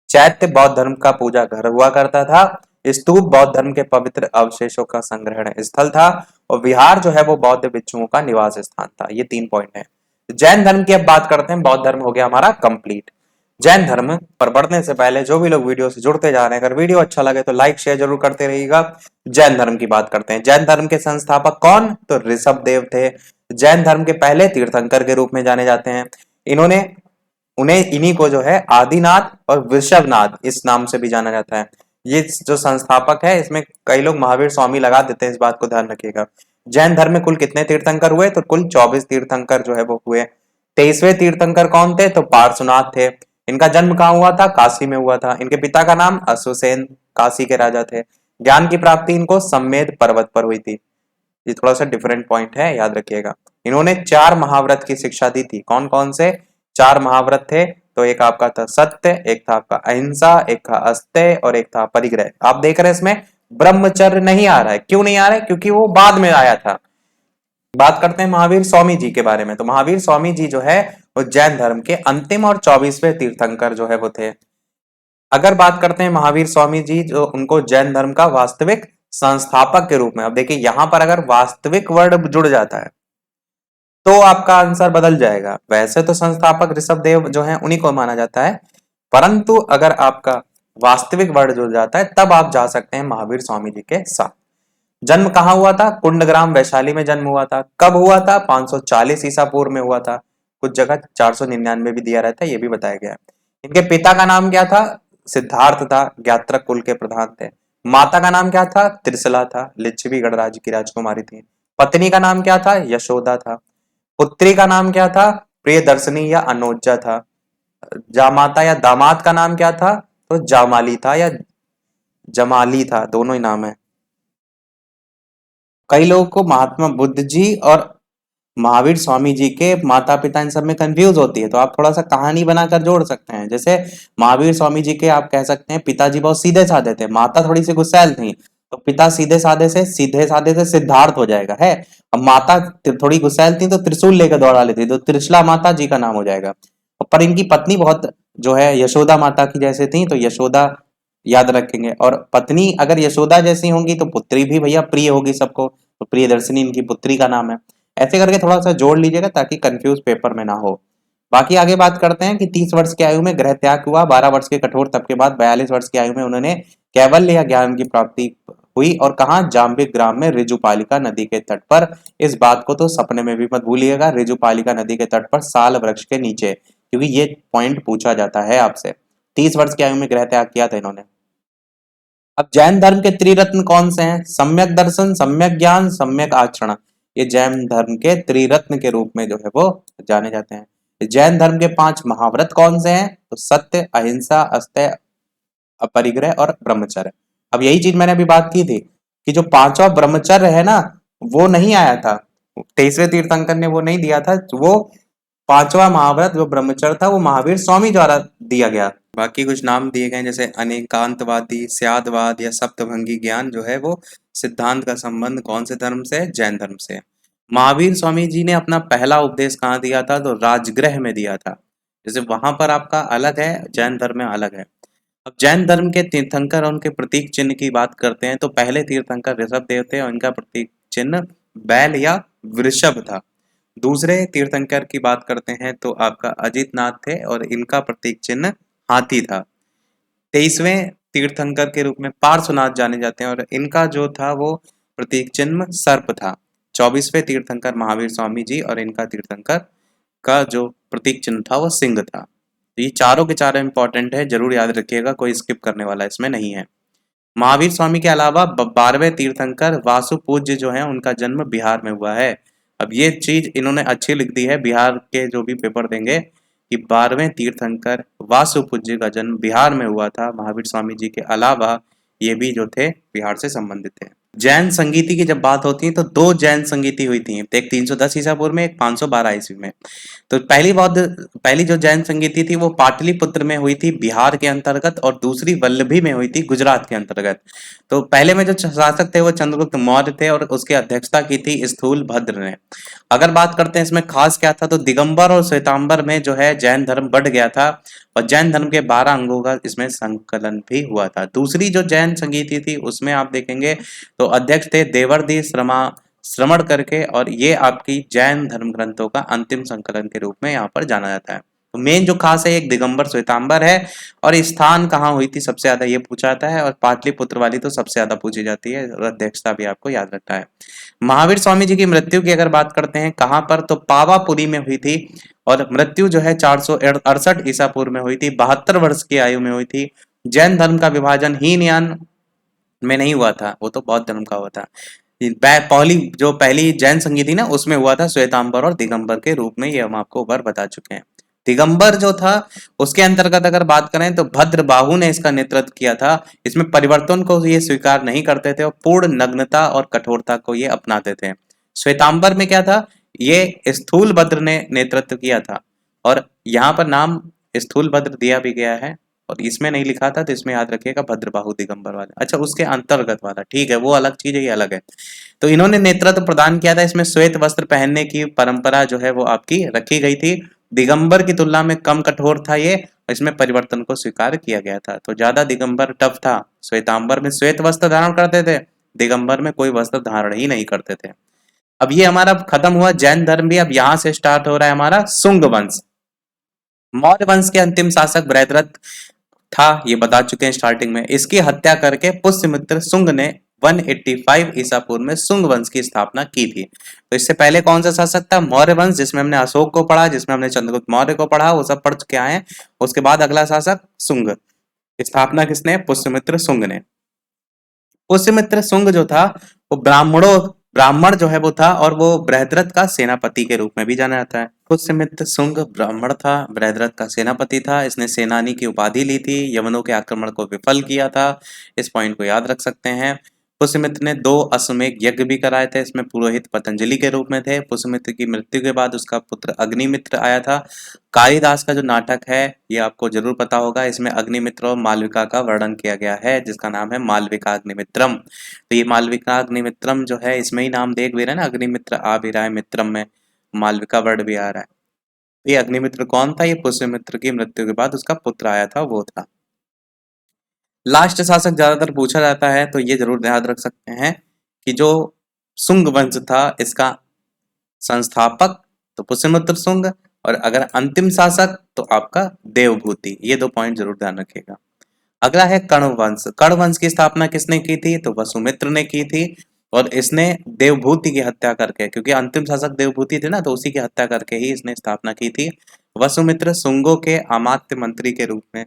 चैत्य बौद्ध धर्म का पूजा घर हुआ करता था, स्तूप बौद्ध धर्म के पवित्र अवशेषों का संग्रहण स्थल था, और विहार जो है वो बौद्ध भिक्षुओं का निवास स्थान था। ये 3 पॉइंट है। जैन धर्म की अब बात करते हैं, बौद्ध धर्म हो गया हमारा कंप्लीट। जैन धर्म पर बढ़ने से पहले जो भी लोग वीडियो से जुड़ते जा रहे हैं, अगर वीडियो अच्छा लगे तो लाइक शेयर जरूर करते रहिएगा। जैन धर्म की बात करते हैं। जैन धर्म के संस्थापक कौन? तो ऋषभ देव थे। जैन धर्म के पहले तीर्थंकर के रूप में जाने जाते हैं। इन्होंने उन्हें इन्हीं को जो है आदिनाथ और वृषभनाथ इस नाम से भी जाना जाता है। ये जो संस्थापक है, इसमें कई लोग महावीर स्वामी लगा देते हैं, इस बात को ध्यान रखिएगा। जैन धर्म में कुल कितने तीर्थंकर हुए? तो कुल 24 तीर्थंकर जो है वो हुए। 23वें तीर्थंकर कौन थे? तो पार्श्वनाथ थे। इनका जन्म कहाँ हुआ था? काशी में हुआ था। इनके पिता का नाम अश्वसेन काशी के राजा थे। ज्ञान की प्राप्ति इनको सम्मेद पर्वत पर हुई थी। ये थोड़ा सा डिफरेंट पॉइंट है, याद रखिएगा। इन्होंने 4 महाव्रत की शिक्षा दी थी। कौन कौन से 4 महाव्रत थे? तो एक आपका था सत्य, एक था आपका अहिंसा, एक था अस्तेय और एक था परिग्रह। आप देख रहे हैं इसमें ब्रह्मचर्य नहीं आ रहा है। क्यों नहीं आ रहा है? क्योंकि वो बाद में आया था। बात करते हैं महावीर स्वामी जी के बारे में। तो महावीर स्वामी जी जो है वो जैन धर्म के अंतिम और 24वें तीर्थंकर जो है वो थे। अगर बात करते हैं महावीर स्वामी जी, जो उनको जैन धर्म का वास्तविक संस्थापक के रूप में, अब देखिए यहां पर अगर वास्तविक वर्ड जुड़ जाता है तो आपका आंसर बदल जाएगा। वैसे तो संस्थापक ऋषभ देव जो है उन्हीं को माना जाता है, परंतु अगर आपका वास्तविक वर्ड जुड़ जाता है तब आप जा सकते हैं महावीर स्वामी जी के साथ। जन्म कहाँ हुआ था? कुंडग्राम वैशाली में जन्म हुआ था। कब हुआ था? 540 ईसा पूर्व में हुआ था। कुछ जगह 499 भी दिया रहता है, ये भी बताया गया है। इनके पिता का नाम क्या था? सिद्धार्थ था, ज्ञात्रक कुल के प्रधान थे। माता का नाम क्या था? त्रिशला था, लिच्छवी गणराज्य की राजकुमारी थी। पत्नी का नाम क्या था? यशोदा था। पुत्री का नाम क्या था? प्रियदर्शनी या अनोजा था। जामाता या दामाद का नाम क्या था? तो जामाली था या जमाली था, दोनों ही नाम है। कई लोगों को महात्मा बुद्ध जी और महावीर स्वामी जी के माता पिता इन सब में कंफ्यूज होती है, तो आप थोड़ा सा कहानी बनाकर जोड़ सकते हैं। जैसे महावीर स्वामी जी के आप कह सकते हैं पिताजी बहुत सीधे साधे थे, माता थोड़ी सी गुस्सैल थी, तो पिता सीधे साधे से सिद्धार्थ हो जाएगा है। अब माता थोड़ी गुस्सैल थी तो त्रिशूल लेकर दौड़ा लेती, तो त्रिशला माता जी का नाम हो जाएगा। पर इनकी पत्नी बहुत जो है यशोदा माता की जैसे थी, तो यशोदा याद रखेंगे। और पत्नी अगर यशोदा जैसी होंगी तो पुत्री भी भैया प्रिय होगी सबको, तो प्रियदर्शनी इनकी पुत्री का नाम है। ऐसे करके थोड़ा सा जोड़ लीजिएगा ताकि कंफ्यूज पेपर में ना हो। बाकी आगे बात करते हैं कि 30 वर्ष की आयु में ग्रह त्याग हुआ, 12 वर्ष के कठोर तप के बाद 42 वर्ष की आयु में उन्होंने कैवल्य या ज्ञान की प्राप्ति हुई। और कहा? जाम्बिक ग्राम में ऋजुपालिका नदी के तट पर। इस बात को तो सपने में भी मत भूलिएगा, ऋजुपालिका नदी के तट पर साल वृक्ष के नीचे, क्योंकि ये पॉइंट पूछा जाता है आपसे। 30 वर्ष की आयु में ग्रह त्याग किया था इन्होंने। अब जैन धर्म के त्रिरत्न कौन से हैं? सम्यक दर्शन, सम्यक ज्ञान, सम्यक आचरण। ये जैन धर्म के त्रिरत्न के रूप में जो है वो जाने जाते हैं। जैन धर्म के 5 महाव्रत कौन से हैं? तो सत्य, अहिंसा, अस्तेय, अपरिग्रह और ब्रह्मचर्य। अब यही चीज मैंने अभी बात की थी कि जो 5वां ब्रह्मचर्य है ना, वो नहीं आया था, 23वें तीर्थंकर ने वो नहीं दिया था। वो 5वां महाव्रत जो ब्रह्मचर्य था वो महावीर स्वामी द्वारा दिया गया। बाकी कुछ नाम दिए गए जैसे अनेकांतवादी, स्यादवाद या सप्तभंगी ज्ञान, जो है वो सिद्धांत का संबंध कौन से धर्म से है? जैन धर्म से। महावीर स्वामी जी ने अपना पहला उपदेश कहाँ दिया था? तो राजगृह में दिया था। जैसे वहां पर आपका अलग है, जैन धर्म में अलग है। अब जैन धर्म के तीर्थंकर और उनके प्रतीक चिन्ह की बात करते हैं, तो पहले तीर्थंकर ऋषभ देव थे और इनका प्रतीक चिन्ह बैल या वृषभ था। दूसरे तीर्थंकर की बात करते हैं तो आपका अजित नाथ थे और इनका प्रतीक चिन्ह हाथी था। 23वें तीर्थंकर के रूप में पार्श्वनाथ जाने जाते हैं और इनका जो था वो प्रतीक चिन्ह सर्प था। 24वें तीर्थंकर महावीर स्वामी जी और इनका तीर्थंकर का जो प्रतीक चिन्ह था वो सिंह था। तो ये चारों के चारों इंपॉर्टेंट है, जरूर याद रखिएगा, कोई स्किप करने वाला इसमें नहीं है। महावीर स्वामी के अलावा 12वें तीर्थंकर वासु पूज्य जो है उनका जन्म बिहार में हुआ है। अब ये चीज इन्होंने अच्छी लिख दी है, बिहार के जो भी पेपर देंगे, कि 12वें तीर्थंकर वासु पूज्य का जन्म बिहार में हुआ था। महावीर स्वामी जी के अलावा ये भी जो थे बिहार से संबंधित थे। जैन संगीति की जब बात होती है तो 2 जैन संगीति हुई थी, एक 310 ईसा पूर्व में, एक 512 ईस्वी में। तो पहली जो जैन संगीति थी वो पाटलिपुत्र में हुई थी बिहार के अंतर्गत, और दूसरी वल्लभी में हुई थी गुजरात के अंतर्गत। तो पहले में जो शासक थे वो चंद्रगुप्त मौर्य थे और उसकी अध्यक्षता की थी स्थूल भद्र ने। अगर बात करते हैं इसमें खास क्या था, तो दिगंबर और श्वेतांबर में जो है जैन धर्म बढ़ गया था और जैन धर्म के 12 अंगों का इसमें संकलन भी हुआ था। दूसरी जो जैन संगीति थी उसमें आप देखेंगे तो अध्यक्ष थे देवर्दी श्रमण करके, और ये आपकी जैन धर्म ग्रंथों का अंतिम संकलन के रूप में यहाँ पर जाना जाता है। तो मेन जो खास है एक दिगंबर श्वेतांबर है। और स्थान कहाँ हुई थी सबसे ज्यादा ये पूछा जाता है, और पाटलिपुत्र वाली तो सबसे ज्यादा पूछी जाती है, और अध्यक्षता भी आपको याद रखना है। महावीर स्वामी जी की मृत्यु की अगर बात करते हैं कहाँ पर, तो पावापुरी में हुई थी, और मृत्यु जो है 468 ईसा पूर्व में हुई थी, 72 वर्ष की आयु में हुई थी। जैन धर्म का विभाजन हीनयान में नहीं हुआ था, वो तो बौद्ध धर्म का हुआ था। पहली जैन संधि थी ना, उसमें हुआ था श्वेतांबर और दिगंबर के रूप में, ये हम आपको ऊपर बता चुके हैं। दिगंबर जो था उसके अंतर्गत अगर बात करें तो भद्रबाहु ने इसका नेतृत्व किया था। इसमें परिवर्तन को ये स्वीकार नहीं करते थे और पूर्ण नग्नता और कठोरता को ये अपनाते थे। श्वेतांबर में क्या था, ये स्थूल भद्र ने नेतृत्व किया था, और यहाँ पर नाम स्थूल भद्र दिया भी गया है, और इसमें नहीं लिखा था तो इसमें याद रखिएगा भद्रबाहु दिगंबर वाला। अच्छा, उसके अंतर्गत वाला ठीक है, वो अलग चीज है, ये अलग है। तो इन्होंने नेतृत्व प्रदान किया था, इसमें श्वेत वस्त्र पहनने की परंपरा जो है वो आपकी रखी गई थी। दिगंबर की तुलना में कम कठोर था ये, इसमें परिवर्तन को स्वीकार किया गया था। तो ज्यादा दिगंबर टफ था, श्वेतांबर में श्वेत वस्त्र धारण करते थे, दिगंबर में कोई वस्त्र धारण ही नहीं करते थे। अब ये हमारा खत्म हुआ जैन धर्म भी, अब यहां से स्टार्ट हो रहा है हमारा शुंग वंश। मौर्य वंश के अंतिम शासक बृहद्रथ था, ये बता चुके हैं स्टार्टिंग में। इसकी हत्या करके पुष्यमित्र शुंग ने 185 ईसा पूर्व में शुंग वंश की स्थापना की थी। तो इससे पहले कौन सा शासक था, मौर्य वंश, जिसमें हमने अशोक को पढ़ा, जिसमें हमने चंद्रगुप्त मौर्य को पढ़ा, वो सब पढ़ चुके आए हैं। उसके बाद अगला शासक शुंग, स्थापना किसने, पुष्यमित्र शुंग ने। पुष्यमित्र शुंग जो था वो ब्राह्मण जो है वो था, और वो बृहद्रथ का सेनापति के रूप में भी जाना जाता है। पुष्यमित्र शुंग ब्राह्मण था, बृहद्रथ का सेनापति था, इसने सेनानी की उपाधि ली थी, यवनों के आक्रमण को विफल किया था। इस पॉइंट को याद रख सकते हैं। पुष्यमित्र ने 2 अश्वमेध यज्ञ भी कराए थे, इसमें पुरोहित पतंजलि के रूप में थे। पुष्यमित्र की मृत्यु के बाद उसका पुत्र अग्निमित्र आया था। कालिदास का जो नाटक है ये आपको जरूर पता होगा, इसमें अग्निमित्र और मालविका का वर्णन किया गया है, जिसका नाम है मालविका अग्निमित्रम। तो ये मालविका अग्निमित्रम जो है, इसमें ही नाम देख भी रहे हैं ना, अग्निमित्र आ भी रहा है, मित्रम में मालविका वर्ड भी आ रहा है। तो ये अग्निमित्र कौन था, ये पुष्यमित्र की मृत्यु के बाद उसका पुत्र आया था, वो था। लास्ट शासक ज्यादातर पूछा जाता है, तो ये जरूर याद रख सकते हैं कि जो शुंग वंश था इसका संस्थापक तो पुष्यमित्र शुंग, और अगर अंतिम शासक तो आपका देवभूति। ये 2 पॉइंट जरूर ध्यान रखिएगा। अगला है कर्ण वंश। कर्ण वंश की स्थापना किसने की थी, तो वसुमित्र ने की थी, और इसने देवभूति की हत्या करके, क्योंकि अंतिम शासक देवभूति थे ना, तो उसी की हत्या करके ही इसने स्थापना की थी। वसुमित्र शुंगों के अमात्य मंत्री के रूप में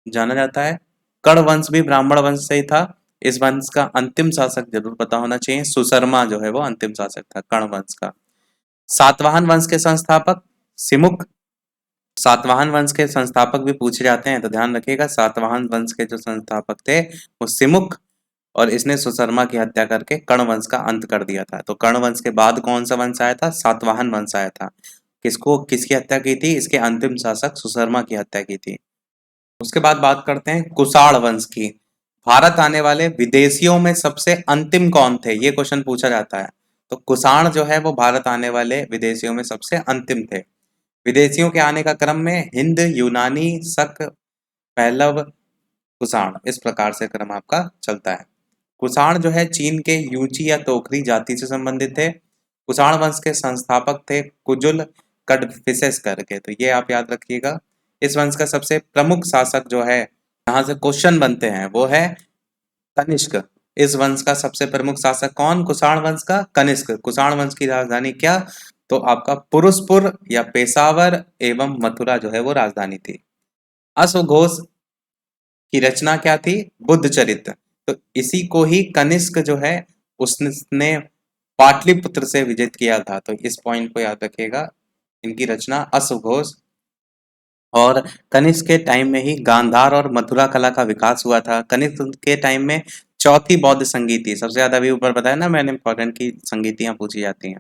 जाना जाता है। कर्ण वंश भी ब्राह्मण वंश से ही था। इस वंश का अंतिम शासक जरूर पता होना चाहिए, सुशर्मा जो है वो अंतिम शासक था कर्ण वंश का। सातवाहन वंश के संस्थापक सिमुक। सातवाहन वंश के संस्थापक भी पूछे जाते हैं, तो ध्यान रखिएगा, सातवाहन वंश के जो संस्थापक थे वो सिमुक, और इसने सुशर्मा की हत्या करके कर्ण वंश का अंत कर दिया था। तो कर्ण वंश के बाद कौन सा वंश आया था, सातवाहन वंश आया था। किसकी हत्या की थी, इसके अंतिम शासक सुशर्मा की हत्या की थी। उसके बाद बात करते हैं कुषाण वंश की। भारत आने वाले विदेशियों में सबसे अंतिम कौन थे, ये क्वेश्चन पूछा जाता है। तो कुषाण जो है वो भारत आने वाले विदेशियों में सबसे अंतिम थे। विदेशियों के आने का क्रम में हिंद, यूनानी, शक, पहलव, कुषाण, इस प्रकार से क्रम आपका चलता है। कुषाण जो है चीन के यूची या तोखरी जाति से संबंधित थे। कुषाण वंश के संस्थापक थे कुजुल कडफिसेस करके, तो ये आप याद रखिएगा। इस वंश का सबसे प्रमुख शासक जो है, यहाँ से क्वेश्चन बनते हैं, वो है कनिष्क। इस वंश का सबसे प्रमुख शासक कौन, कुषाण वंश का कनिष्क। कुषाण वंश की राजधानी क्या, तो आपका पुरुषपुर या पेशावर एवं मथुरा जो है वो राजधानी थी। अश्वघोष की रचना क्या थी, बुद्ध चरित्र। तो इसी को ही कनिष्क जो है उसने पाटलिपुत्र से विजित किया था। तो इस पॉइंट को याद रखिएगा, इनकी रचना अश्वघोष। और कनिष्क के टाइम में ही गांधार और मथुरा कला का विकास हुआ था। कनिष्क के टाइम में चौथी बौद्ध संगीति, सबसे ज्यादा भी ऊपर बताया ना मैंने, इंपॉर्टेंट की संगीतियां पूछी जाती हैं।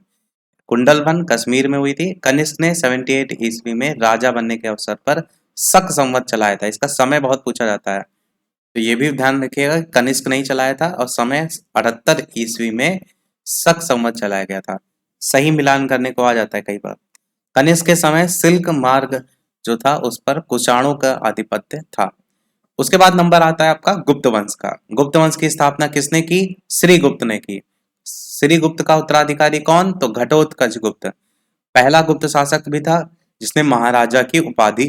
कुंडलवन कश्मीर में हुई थी। कनिष्क ने 78 ईस्वी में राजा बनने के अवसर पर शक संवत चलाया था। इसका समय बहुत पूछा जाता है, तो ये भी ध्यान रखिएगा, कनिष्क नहीं चलाया था, और समय 78 ईस्वी में शक संवत चलाया गया था। सही मिलान करने को आ जाता है कई बार। कनिष्क के समय सिल्क मार्ग जो था उस पर कुषाणों का आधिपत्य था। उसके बाद नंबर आता है आपका गुप्त वंश का। गुप्त वंश की स्थापना किसने की, श्रीगुप्त ने की। श्रीगुप्त का उत्तराधिकारी कौन, तो घटोत्कच गुप्त। पहला गुप्त शासक भी था, जिसने महाराजा की उपाधि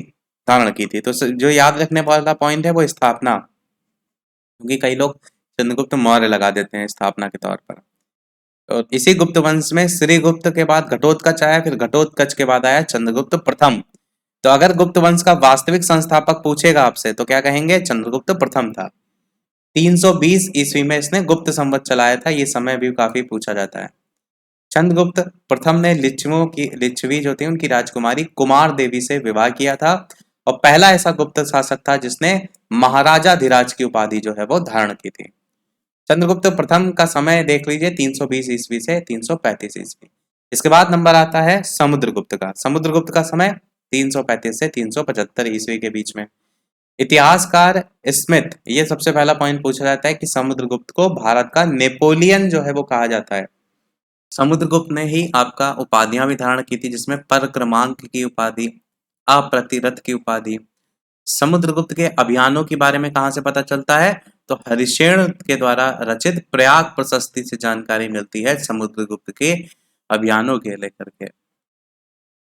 धारण की थी। तो जो याद रखने वाला पॉइंट है वो स्थापना, क्योंकि कई लोग चंद्रगुप्त मौर्य लगा देते हैं स्थापना के तौर पर। और इसी गुप्त वंश में श्रीगुप्त के बाद घटोत्कच आया, फिर घटोत्कच के बाद आया चंद्रगुप्त प्रथम। तो अगर गुप्त वंश का वास्तविक संस्थापक पूछेगा आपसे तो क्या कहेंगे? चंद्रगुप्त प्रथम था। 320 ईस्वी में इसने गुप्त संवत चलाया था, ये समय भी काफी पूछा जाता है। चंद्रगुप्त प्रथम ने लिच्छवी जो थी उनकी राजकुमारी कुमार देवी से विवाह किया था, और पहला ऐसा गुप्त शासक था जिसने महाराजाधिराज की उपाधि जो है वो धारण की थी। चंद्रगुप्त प्रथम का समय देख लीजिए 320 ईस्वी से 335 ईस्वी। इसके बाद नंबर आता है समुद्रगुप्त का। समुद्रगुप्त का समय 335 से 375 ईस्वी के बीच में। इतिहासकार स्मिथ, ये सबसे पहला पॉइंट पूछा जाता है कि समुद्रगुप्त को भारत का नेपोलियन जो है वो कहा जाता है। समुद्रगुप्त ने ही आपका उपाधियां भी धारण की थी, जिसमें परक्रमांक की उपाधि, अप्रतिरथ की उपाधि। समुद्रगुप्त के अभियानों के बारे में कहां से पता चलता है? तो हरिशेन के द्वारा रचित प्रयाग प्रशस्ति से जानकारी मिलती है समुद्रगुप्त के अभियानों के लेकर के।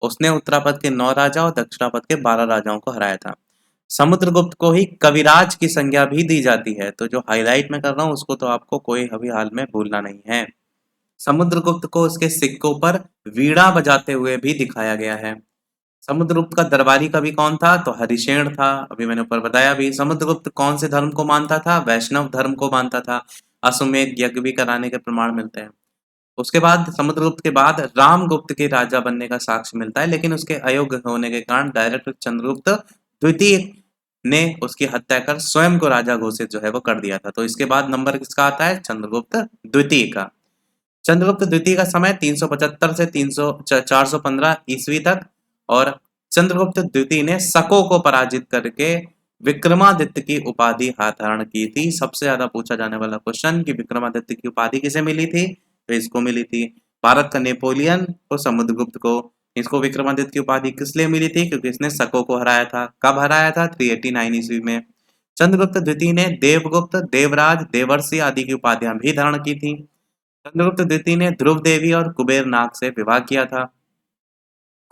उसने उत्तरापद के 9 राजा और दक्षिणापद के 12 राजाओं को हराया था। समुद्रगुप्त को ही कविराज की संज्ञा भी दी जाती है। तो जो हाईलाइट में कर रहा हूं उसको तो आपको कोई अभी हाल में भूलना नहीं है। समुद्रगुप्त को उसके सिक्कों पर वीणा बजाते हुए भी दिखाया गया है। समुद्रगुप्त का दरबारी कवि कौन था? तो हरिशेन था, अभी मैंने ऊपर बताया भी। समुद्रगुप्त कौन से धर्म को मानता था? वैष्णव धर्म को मानता था। अश्वमेध यज्ञ भी कराने के प्रमाण मिलते हैं। उसके बाद समुद्रगुप्त के बाद रामगुप्त के राजा बनने का साक्ष्य मिलता है, लेकिन उसके अयोग्य होने के कारण डायरेक्ट चंद्रगुप्त द्वितीय ने उसकी हत्या कर स्वयं को राजा घोषित जो है वो कर दिया था। तो इसके बाद नंबर किसका आता है? चंद्रगुप्त द्वितीय का। चंद्रगुप्त द्वितीय का समय 375 से 415 ईस्वी तक, और चंद्रगुप्त द्वितीय ने शकों को पराजित करके विक्रमादित्य की उपाधि हाथ धारण की थी। सबसे ज्यादा पूछा जाने वाला क्वेश्चन कि विक्रमादित्य की उपाधि किसे मिली थी? तो इसको मिली थी। भारत का नेपोलियन तो समुद्रगुप्त को। इसको विक्रमादित्य की उपाधि किस लिए मिली थी? क्योंकि इसने शकों को हराया था। कब हराया था? 389 ईस्वी में। चंद्रगुप्त द्वितीय ने देवगुप्त, देवराज, देवर्षि आदि की उपाधियां भी धारण की थी। चंद्रगुप्त द्वितीय ने ध्रुव देवी और कुबेरनाग से विवाह किया था।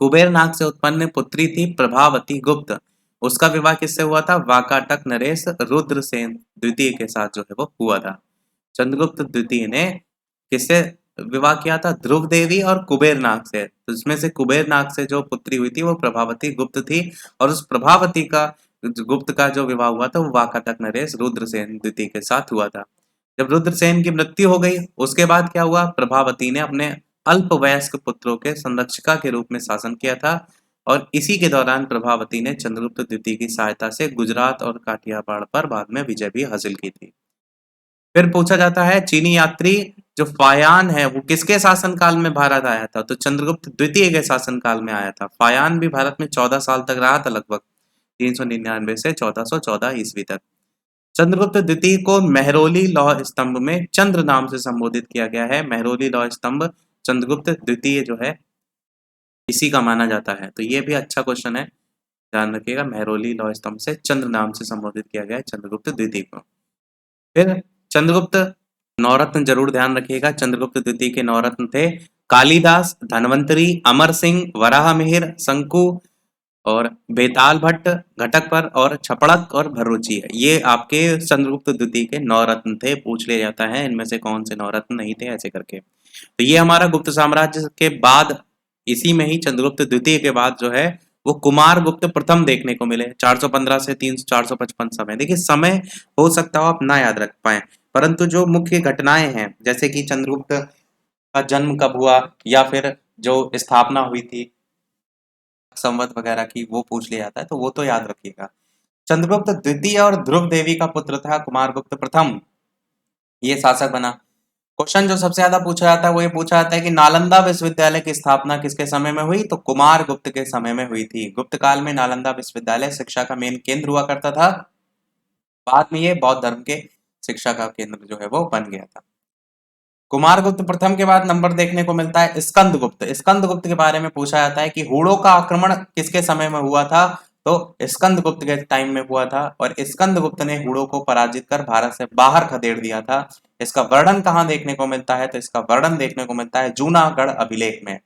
कुबेरनाग से उत्पन्न पुत्री थी प्रभावती गुप्त। उसका विवाह किससे हुआ था? वाकाटक नरेश रुद्रसेन द्वितीय के साथ जो है वो हुआ था। चंद्रगुप्त द्वितीय ने किससे विवाह किया था? ध्रुव देवी और कुबेरनाग से। तो इसमें से कुबेरनाग से जो पुत्री हुई थी वो प्रभावती गुप्त थी, और उस प्रभावती का गुप्त का जो विवाह हुआ था वो वाकाटक नरेश रुद्रसेन द्वितीय के साथ हुआ था। जब रुद्रसेन की मृत्यु हो गई उसके बाद क्या हुआ? प्रभावती ने अपने अल्पवयस्क पुत्रों के संरक्षिका के रूप में शासन किया था, और इसी के दौरान प्रभावती ने चंद्रगुप्त द्वितीय की सहायता से गुजरात और काठियावाड़ पर बाद में विजय भी हासिल की थी। फिर पूछा जाता है चीनी यात्री जो फायान है वो किसके शासन काल में भारत आया था? तो चंद्रगुप्त द्वितीय के शासन काल में आया था। फायान भी भारत में 14 साल तक रहा था, लगभग 399 से 1414 ईस्वी तक। चंद्रगुप्त द्वितीय को मेहरौली लौह स्तंभ में चंद्र नाम से संबोधित किया गया है। मेहरौली लौह स्तंभ चंद्रगुप्त द्वितीय जो है इसी का माना जाता है। तो ये भी अच्छा क्वेश्चन है, ध्यान रखिएगा। मेहरौली लौह स्तंभ से चंद्र नाम से संबोधित किया गया है चंद्रगुप्त द्वितीय को। फिर चंद्रगुप्त नवरत्न जरूर ध्यान रखिएगा। चंद्रगुप्त द्वितीय के नवरत्न थे कालिदास, धनवंतरी, अमर सिंह, वराहमिहिर, शंकु और बेताल भट्ट, घटकपर और छपड़क और भर्रुची है। ये आपके चंद्रगुप्त द्वितीय के नवरत्न थे। पूछ लिया जाता है इनमें से कौन से नवरत्न नहीं थे, ऐसे करके। तो ये हमारा गुप्त साम्राज्य के बाद, इसी में ही चंद्रगुप्त द्वितीय के बाद जो है वो कुमार गुप्त प्रथम देखने को मिले 415 से 455 समय। देखिए समय हो सकता हो आप ना याद रख पाए, परंतु जो मुख्य घटनाएं हैं जैसे कि चंद्रगुप्त का जन्म कब हुआ या फिर जो स्थापना हुई थी संवत वगैरह की, वो पूछ लिया जाता है, तो वो तो याद रखिएगा। चंद्रगुप्त द्वितीय और ध्रुव देवी का पुत्र था कुमारगुप्त प्रथम, ये शासक बना। क्वेश्चन जो सबसे ज्यादा पूछा जाता है वो ये पूछा जाता है कि नालंदा विश्वविद्यालय की स्थापना किसके समय में हुई? तो कुमार गुप्त के समय में हुई थी। गुप्त काल में नालंदा विश्वविद्यालय शिक्षा का मेन केंद्र हुआ करता था। बाद में ये बौद्ध धर्म के शिक्षा का केंद्र जो है वो बन गया था। कुमारगुप्त प्रथम के बाद नंबर देखने को मिलता है स्कंदगुप्त। स्कंदगुप्त के बारे में पूछा जाता है कि हुड़ों का आक्रमण किसके समय में हुआ था? तो स्कंदगुप्त के टाइम में हुआ था, और स्कंदगुप्त ने हुड़ों को पराजित कर भारत से बाहर खदेड़ दिया था। इसका वर्णन कहाँ देखने को मिलता है? तो इसका वर्णन देखने को मिलता है जूनागढ़ अभिलेख में।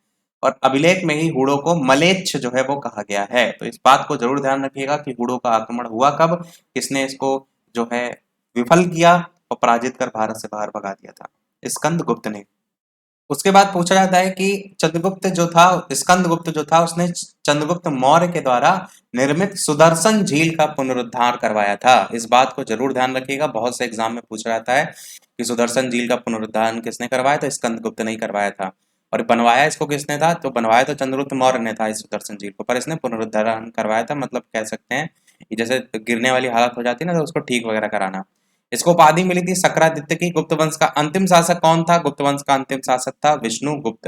और अभिलेख में ही हुड़ों को मलेच्छ जो है वो कहा गया है। तो इस बात को जरूर ध्यान रखिएगा कि हुड़ों का आक्रमण हुआ कब, किसने इसको जो है विफल किया और पराजित कर भारत से बाहर भगा दिया था, स्कंदगुप्त ने। उसके बाद पूछा जाता है कि चंद्रगुप्त जो था, स्कंदगुप्त जो था, उसने चंद्रगुप्त मौर्य के द्वारा निर्मित सुदर्शन झील का पुनरुद्धार करवाया था। इस बात को जरूर ध्यान रखिएगा, बहुत से एग्जाम में पूछा जाता है कि सुदर्शन झील का पुनरुद्धार किसने करवाया, तो स्कंदगुप्त ने ही करवाया था। और बनवाया इसको किसने था, तो बनवाया तो चंद्रगुप्त मौर्य ने था इस सुदर्शन झील को, पर इसने पुनरुद्धारण करवाया था। मतलब कह सकते हैं कि जैसे गिरने वाली हालत हो जाती है ना, तो उसको ठीक वगैरह कराना। इसको उपाधि मिली थी सक्रादित्य की। गुप्त वंश का अंतिम शासक कौन था, गुप्त वंश का अंतिम शासक था विष्णुगुप्त।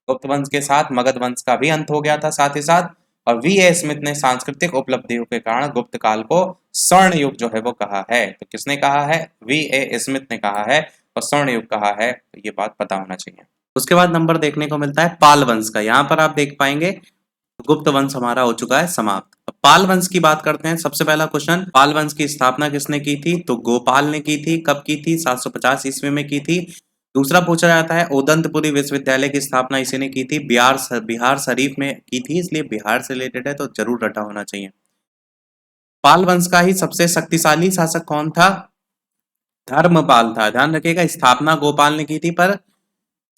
गुप्त वंश के साथ मगध वंश का भी अंत हो गया था साथ ही साथ। और वी ए स्मिथ ने सांस्कृतिक उपलब्धियों के कारण गुप्त काल को स्वर्ण युग जो है वो कहा है। तो किसने कहा है, वी ए स्मिथ ने कहा है और स्वर्ण युग कहा है। तो ये बात पता होना चाहिए। उसके बाद नंबर देखने को मिलता है पाल वंश का। यहाँ पर आप देख पाएंगे गुप्त वंश हमारा हो चुका है समाप्त। अब पाल वंश की बात करते हैं। सबसे पहला क्वेश्चन, पाल वंश की स्थापना किसने की थी, तो गोपाल ने की थी। कब की थी, 750 ईस्वी में की थी। दूसरा पूछा जाता है ओदंतपुरी विश्वविद्यालय की स्थापना इसी ने की थी, बिहार शरीफ में की थी, इसलिए बिहार से रिलेटेड है तो जरूर रटा होना चाहिए। पाल वंश का ही सबसे शक्तिशाली शासक कौन था, धर्मपाल था। ध्यान रखिएगा, स्थापना गोपाल ने की थी पर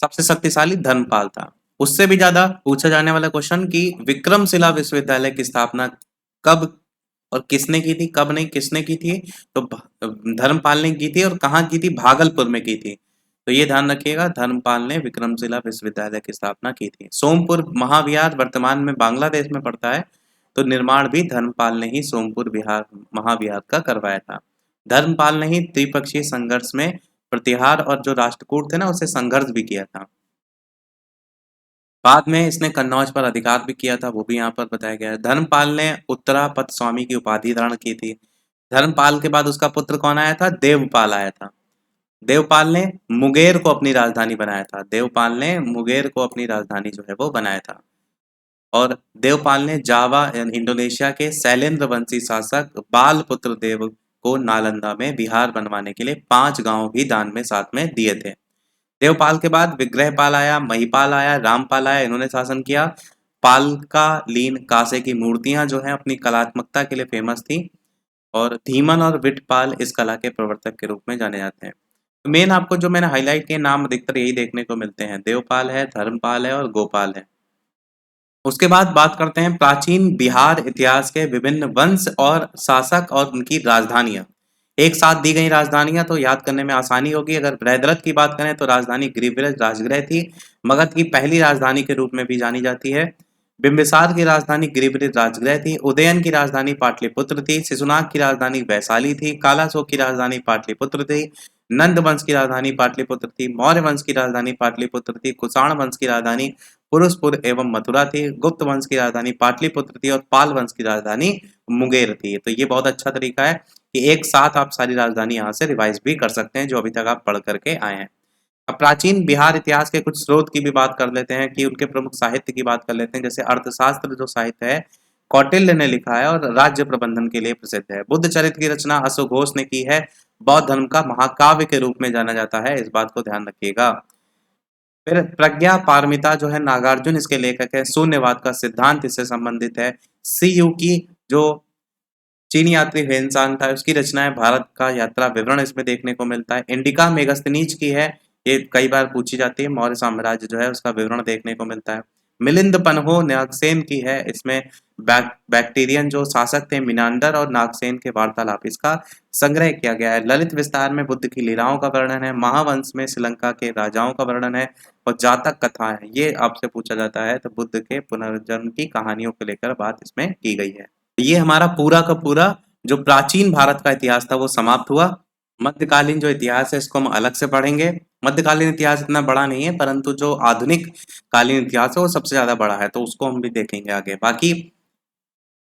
सबसे शक्तिशाली धर्मपाल था। उससे भी ज्यादा पूछा जाने वाला क्वेश्चन कि विक्रमशिला विश्वविद्यालय की स्थापना कब और किसने की थी, कब नहीं किसने की थी, तो धर्मपाल ने की थी। और कहाँ की थी, भागलपुर में की थी। तो ये ध्यान रखिएगा, धर्मपाल ने विक्रमशिला विश्वविद्यालय की स्थापना की थी। सोमपुर महाविहार वर्तमान में बांग्लादेश में पड़ता है, तो निर्माण भी धर्मपाल ने ही सोमपुर विहार महाविहार का करवाया था। धर्मपाल ने ही त्रिपक्षीय संघर्ष में प्रतिहार और जो राष्ट्रकूट थे ना, उससे संघर्ष भी किया था। बाद में इसने कन्नौज पर अधिकार भी किया था, वो भी यहाँ पर बताया गया है। धर्मपाल ने उत्तरापद स्वामी की उपाधि धारण की थी। धर्मपाल के बाद उसका पुत्र कौन आया था, देवपाल आया था। देवपाल ने मुंगेर को अपनी राजधानी बनाया था। देवपाल ने मुंगेर को अपनी राजधानी जो है वो बनाया था। और देवपाल ने जावा इंडोनेशिया के शैलेंद्र वंशी शासक बालपुत्र देव को नालंदा में विहार बनवाने के लिए 5 गांव भी दान में साथ में दिए थे। देवपाल के बाद विग्रहपाल आया, महिपाल आया, रामपाल आया, इन्होंने शासन किया। पालकालीन कांसे की मूर्तियां जो हैं अपनी कलात्मकता के लिए फेमस थी। और धीमन और विटपाल इस कला के प्रवर्तक के रूप में जाने जाते हैं। तो मेन आपको जो मैंने हाईलाइट किए नाम अधिकतर यही देखने को मिलते हैं, देवपाल है, धर्मपाल है और गोपाल है। उसके बाद बात करते हैं प्राचीन बिहार इतिहास के विभिन्न वंश और शासक और उनकी राजधानियां। एक साथ दी गई राजधानियां तो याद करने में आसानी होगी। अगर बृहद्रथ की बात करें तो राजधानी गिरिब्रज राजगृह थी, मगध की पहली राजधानी के रूप में भी जानी जाती है। बिंबिसार की राजधानी गिरिब्रज राजगृह थी। उदयन की राजधानी पाटलिपुत्र थी। शिशुनाग की राजधानी वैशाली थी। कालाशोक की राजधानी पाटलिपुत्र थी। नंद वंश की राजधानी पाटलिपुत्र थी। मौर्य वंश की राजधानी पाटलिपुत्र थी। कुषाण वंश की राजधानी पुरुषपुर एवं मथुरा थी। गुप्त वंश की राजधानी पाटलिपुत्र थी और पाल वंश की राजधानी मुंगेर थी। तो ये बहुत अच्छा तरीका है कि एक साथ आप सारी राजधानी यहाँ से रिवाइज भी कर सकते हैं जो अभी तक आप पढ़ करके आए हैं। अब प्राचीन बिहार इतिहास के कुछ स्रोत की भी बात कर लेते हैं कि उनके प्रमुख साहित्य की बात कर लेते हैं। जैसे अर्थशास्त्र जो साहित्य है कौटिल्य ने लिखा है और राज्य प्रबंधन के लिए प्रसिद्ध है। बुद्ध चरित्र की रचना अश्वघोष ने की है। बौद्ध धर्म का महाकाव्य के रूप में जाना जाता है, इस बात को ध्यान रखिएगा। फिर प्रज्ञा पारमिता जो है नागार्जुन इसके लेखक है। शून्यवाद का सिद्धांत इससे संबंधित है। सी यू की जो चीनी यात्री हेनसांग था उसकी रचना है। भारत का यात्रा विवरण इसमें देखने को मिलता है। इंडिका मेगास्थनीज की है, ये कई बार पूछी जाती है। मौर्य साम्राज्य जो है उसका विवरण देखने को मिलता है। मिलिंद पन्हो नागसेन की है, इसमें बैक्टीरियन जो शासक थे मिनांडर और नागसेन के वार्तालाप इसका संग्रह किया गया है। ललित विस्तार में बुद्ध की लीलाओं का वर्णन है। महावंश में श्रीलंका के राजाओं का वर्णन है और जातक कथा है। ये आपसे पूछा जाता है तो बुद्ध के पुनर्जन्म की कहानियों को लेकर बात इसमें की गई है। ये हमारा पूरा का पूरा जो प्राचीन भारत का इतिहास था वो समाप्त हुआ। मध्यकालीन जो इतिहास है इसको हम अलग से पढ़ेंगे। मध्यकालीन इतिहास इतना बड़ा नहीं है, परंतु जो आधुनिक कालीन इतिहास है वो सबसे ज्यादा बड़ा है, तो उसको हम भी देखेंगे आगे। बाकी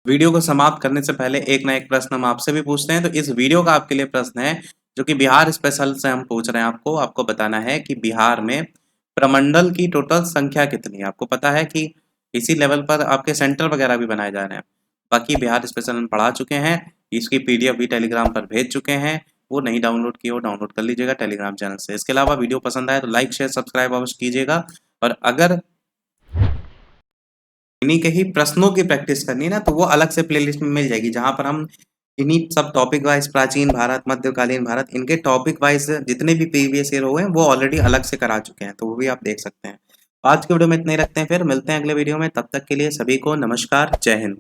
वीडियो को समाप्त करने से पहले एक ना एक प्रश्न हम आपसे भी पूछते हैं। तो इस वीडियो का आपके लिए प्रश्न है जो कि बिहार स्पेशल से हम पूछ रहे हैं। आपको बताना है कि बिहार में प्रमंडल की टोटल संख्या कितनी है। आपको पता है कि इसी लेवल पर आपके सेंटर वगैरह भी बनाए जा रहे हैं। बाकी बिहार स्पेशल हम पढ़ा चुके हैं, इसकी पीडीएफ भी टेलीग्राम पर भेज चुके हैं। वो नहीं डाउनलोड किए वो डाउनलोड कर लीजिएगा टेलीग्राम चैनल से। इसके अलावा वीडियो पसंद आए तो लाइक शेयर सब्सक्राइब अवश्य कीजिएगा। और अगर इन्हीं के ही प्रश्नों की प्रैक्टिस करनी है ना, तो वो अलग से प्लेलिस्ट में मिल जाएगी, जहां पर हम इन्हीं सब टॉपिक वाइज प्राचीन भारत, मध्यकालीन भारत, इनके टॉपिक वाइज जितने भी प्रीवियस ईयर हुए हैं वो ऑलरेडी अलग से करा चुके हैं, तो वो भी आप देख सकते हैं। आज के वीडियो में इतना ही रखते हैं, फिर मिलते हैं अगले वीडियो में। तब तक के लिए सभी को नमस्कार, जय हिंद।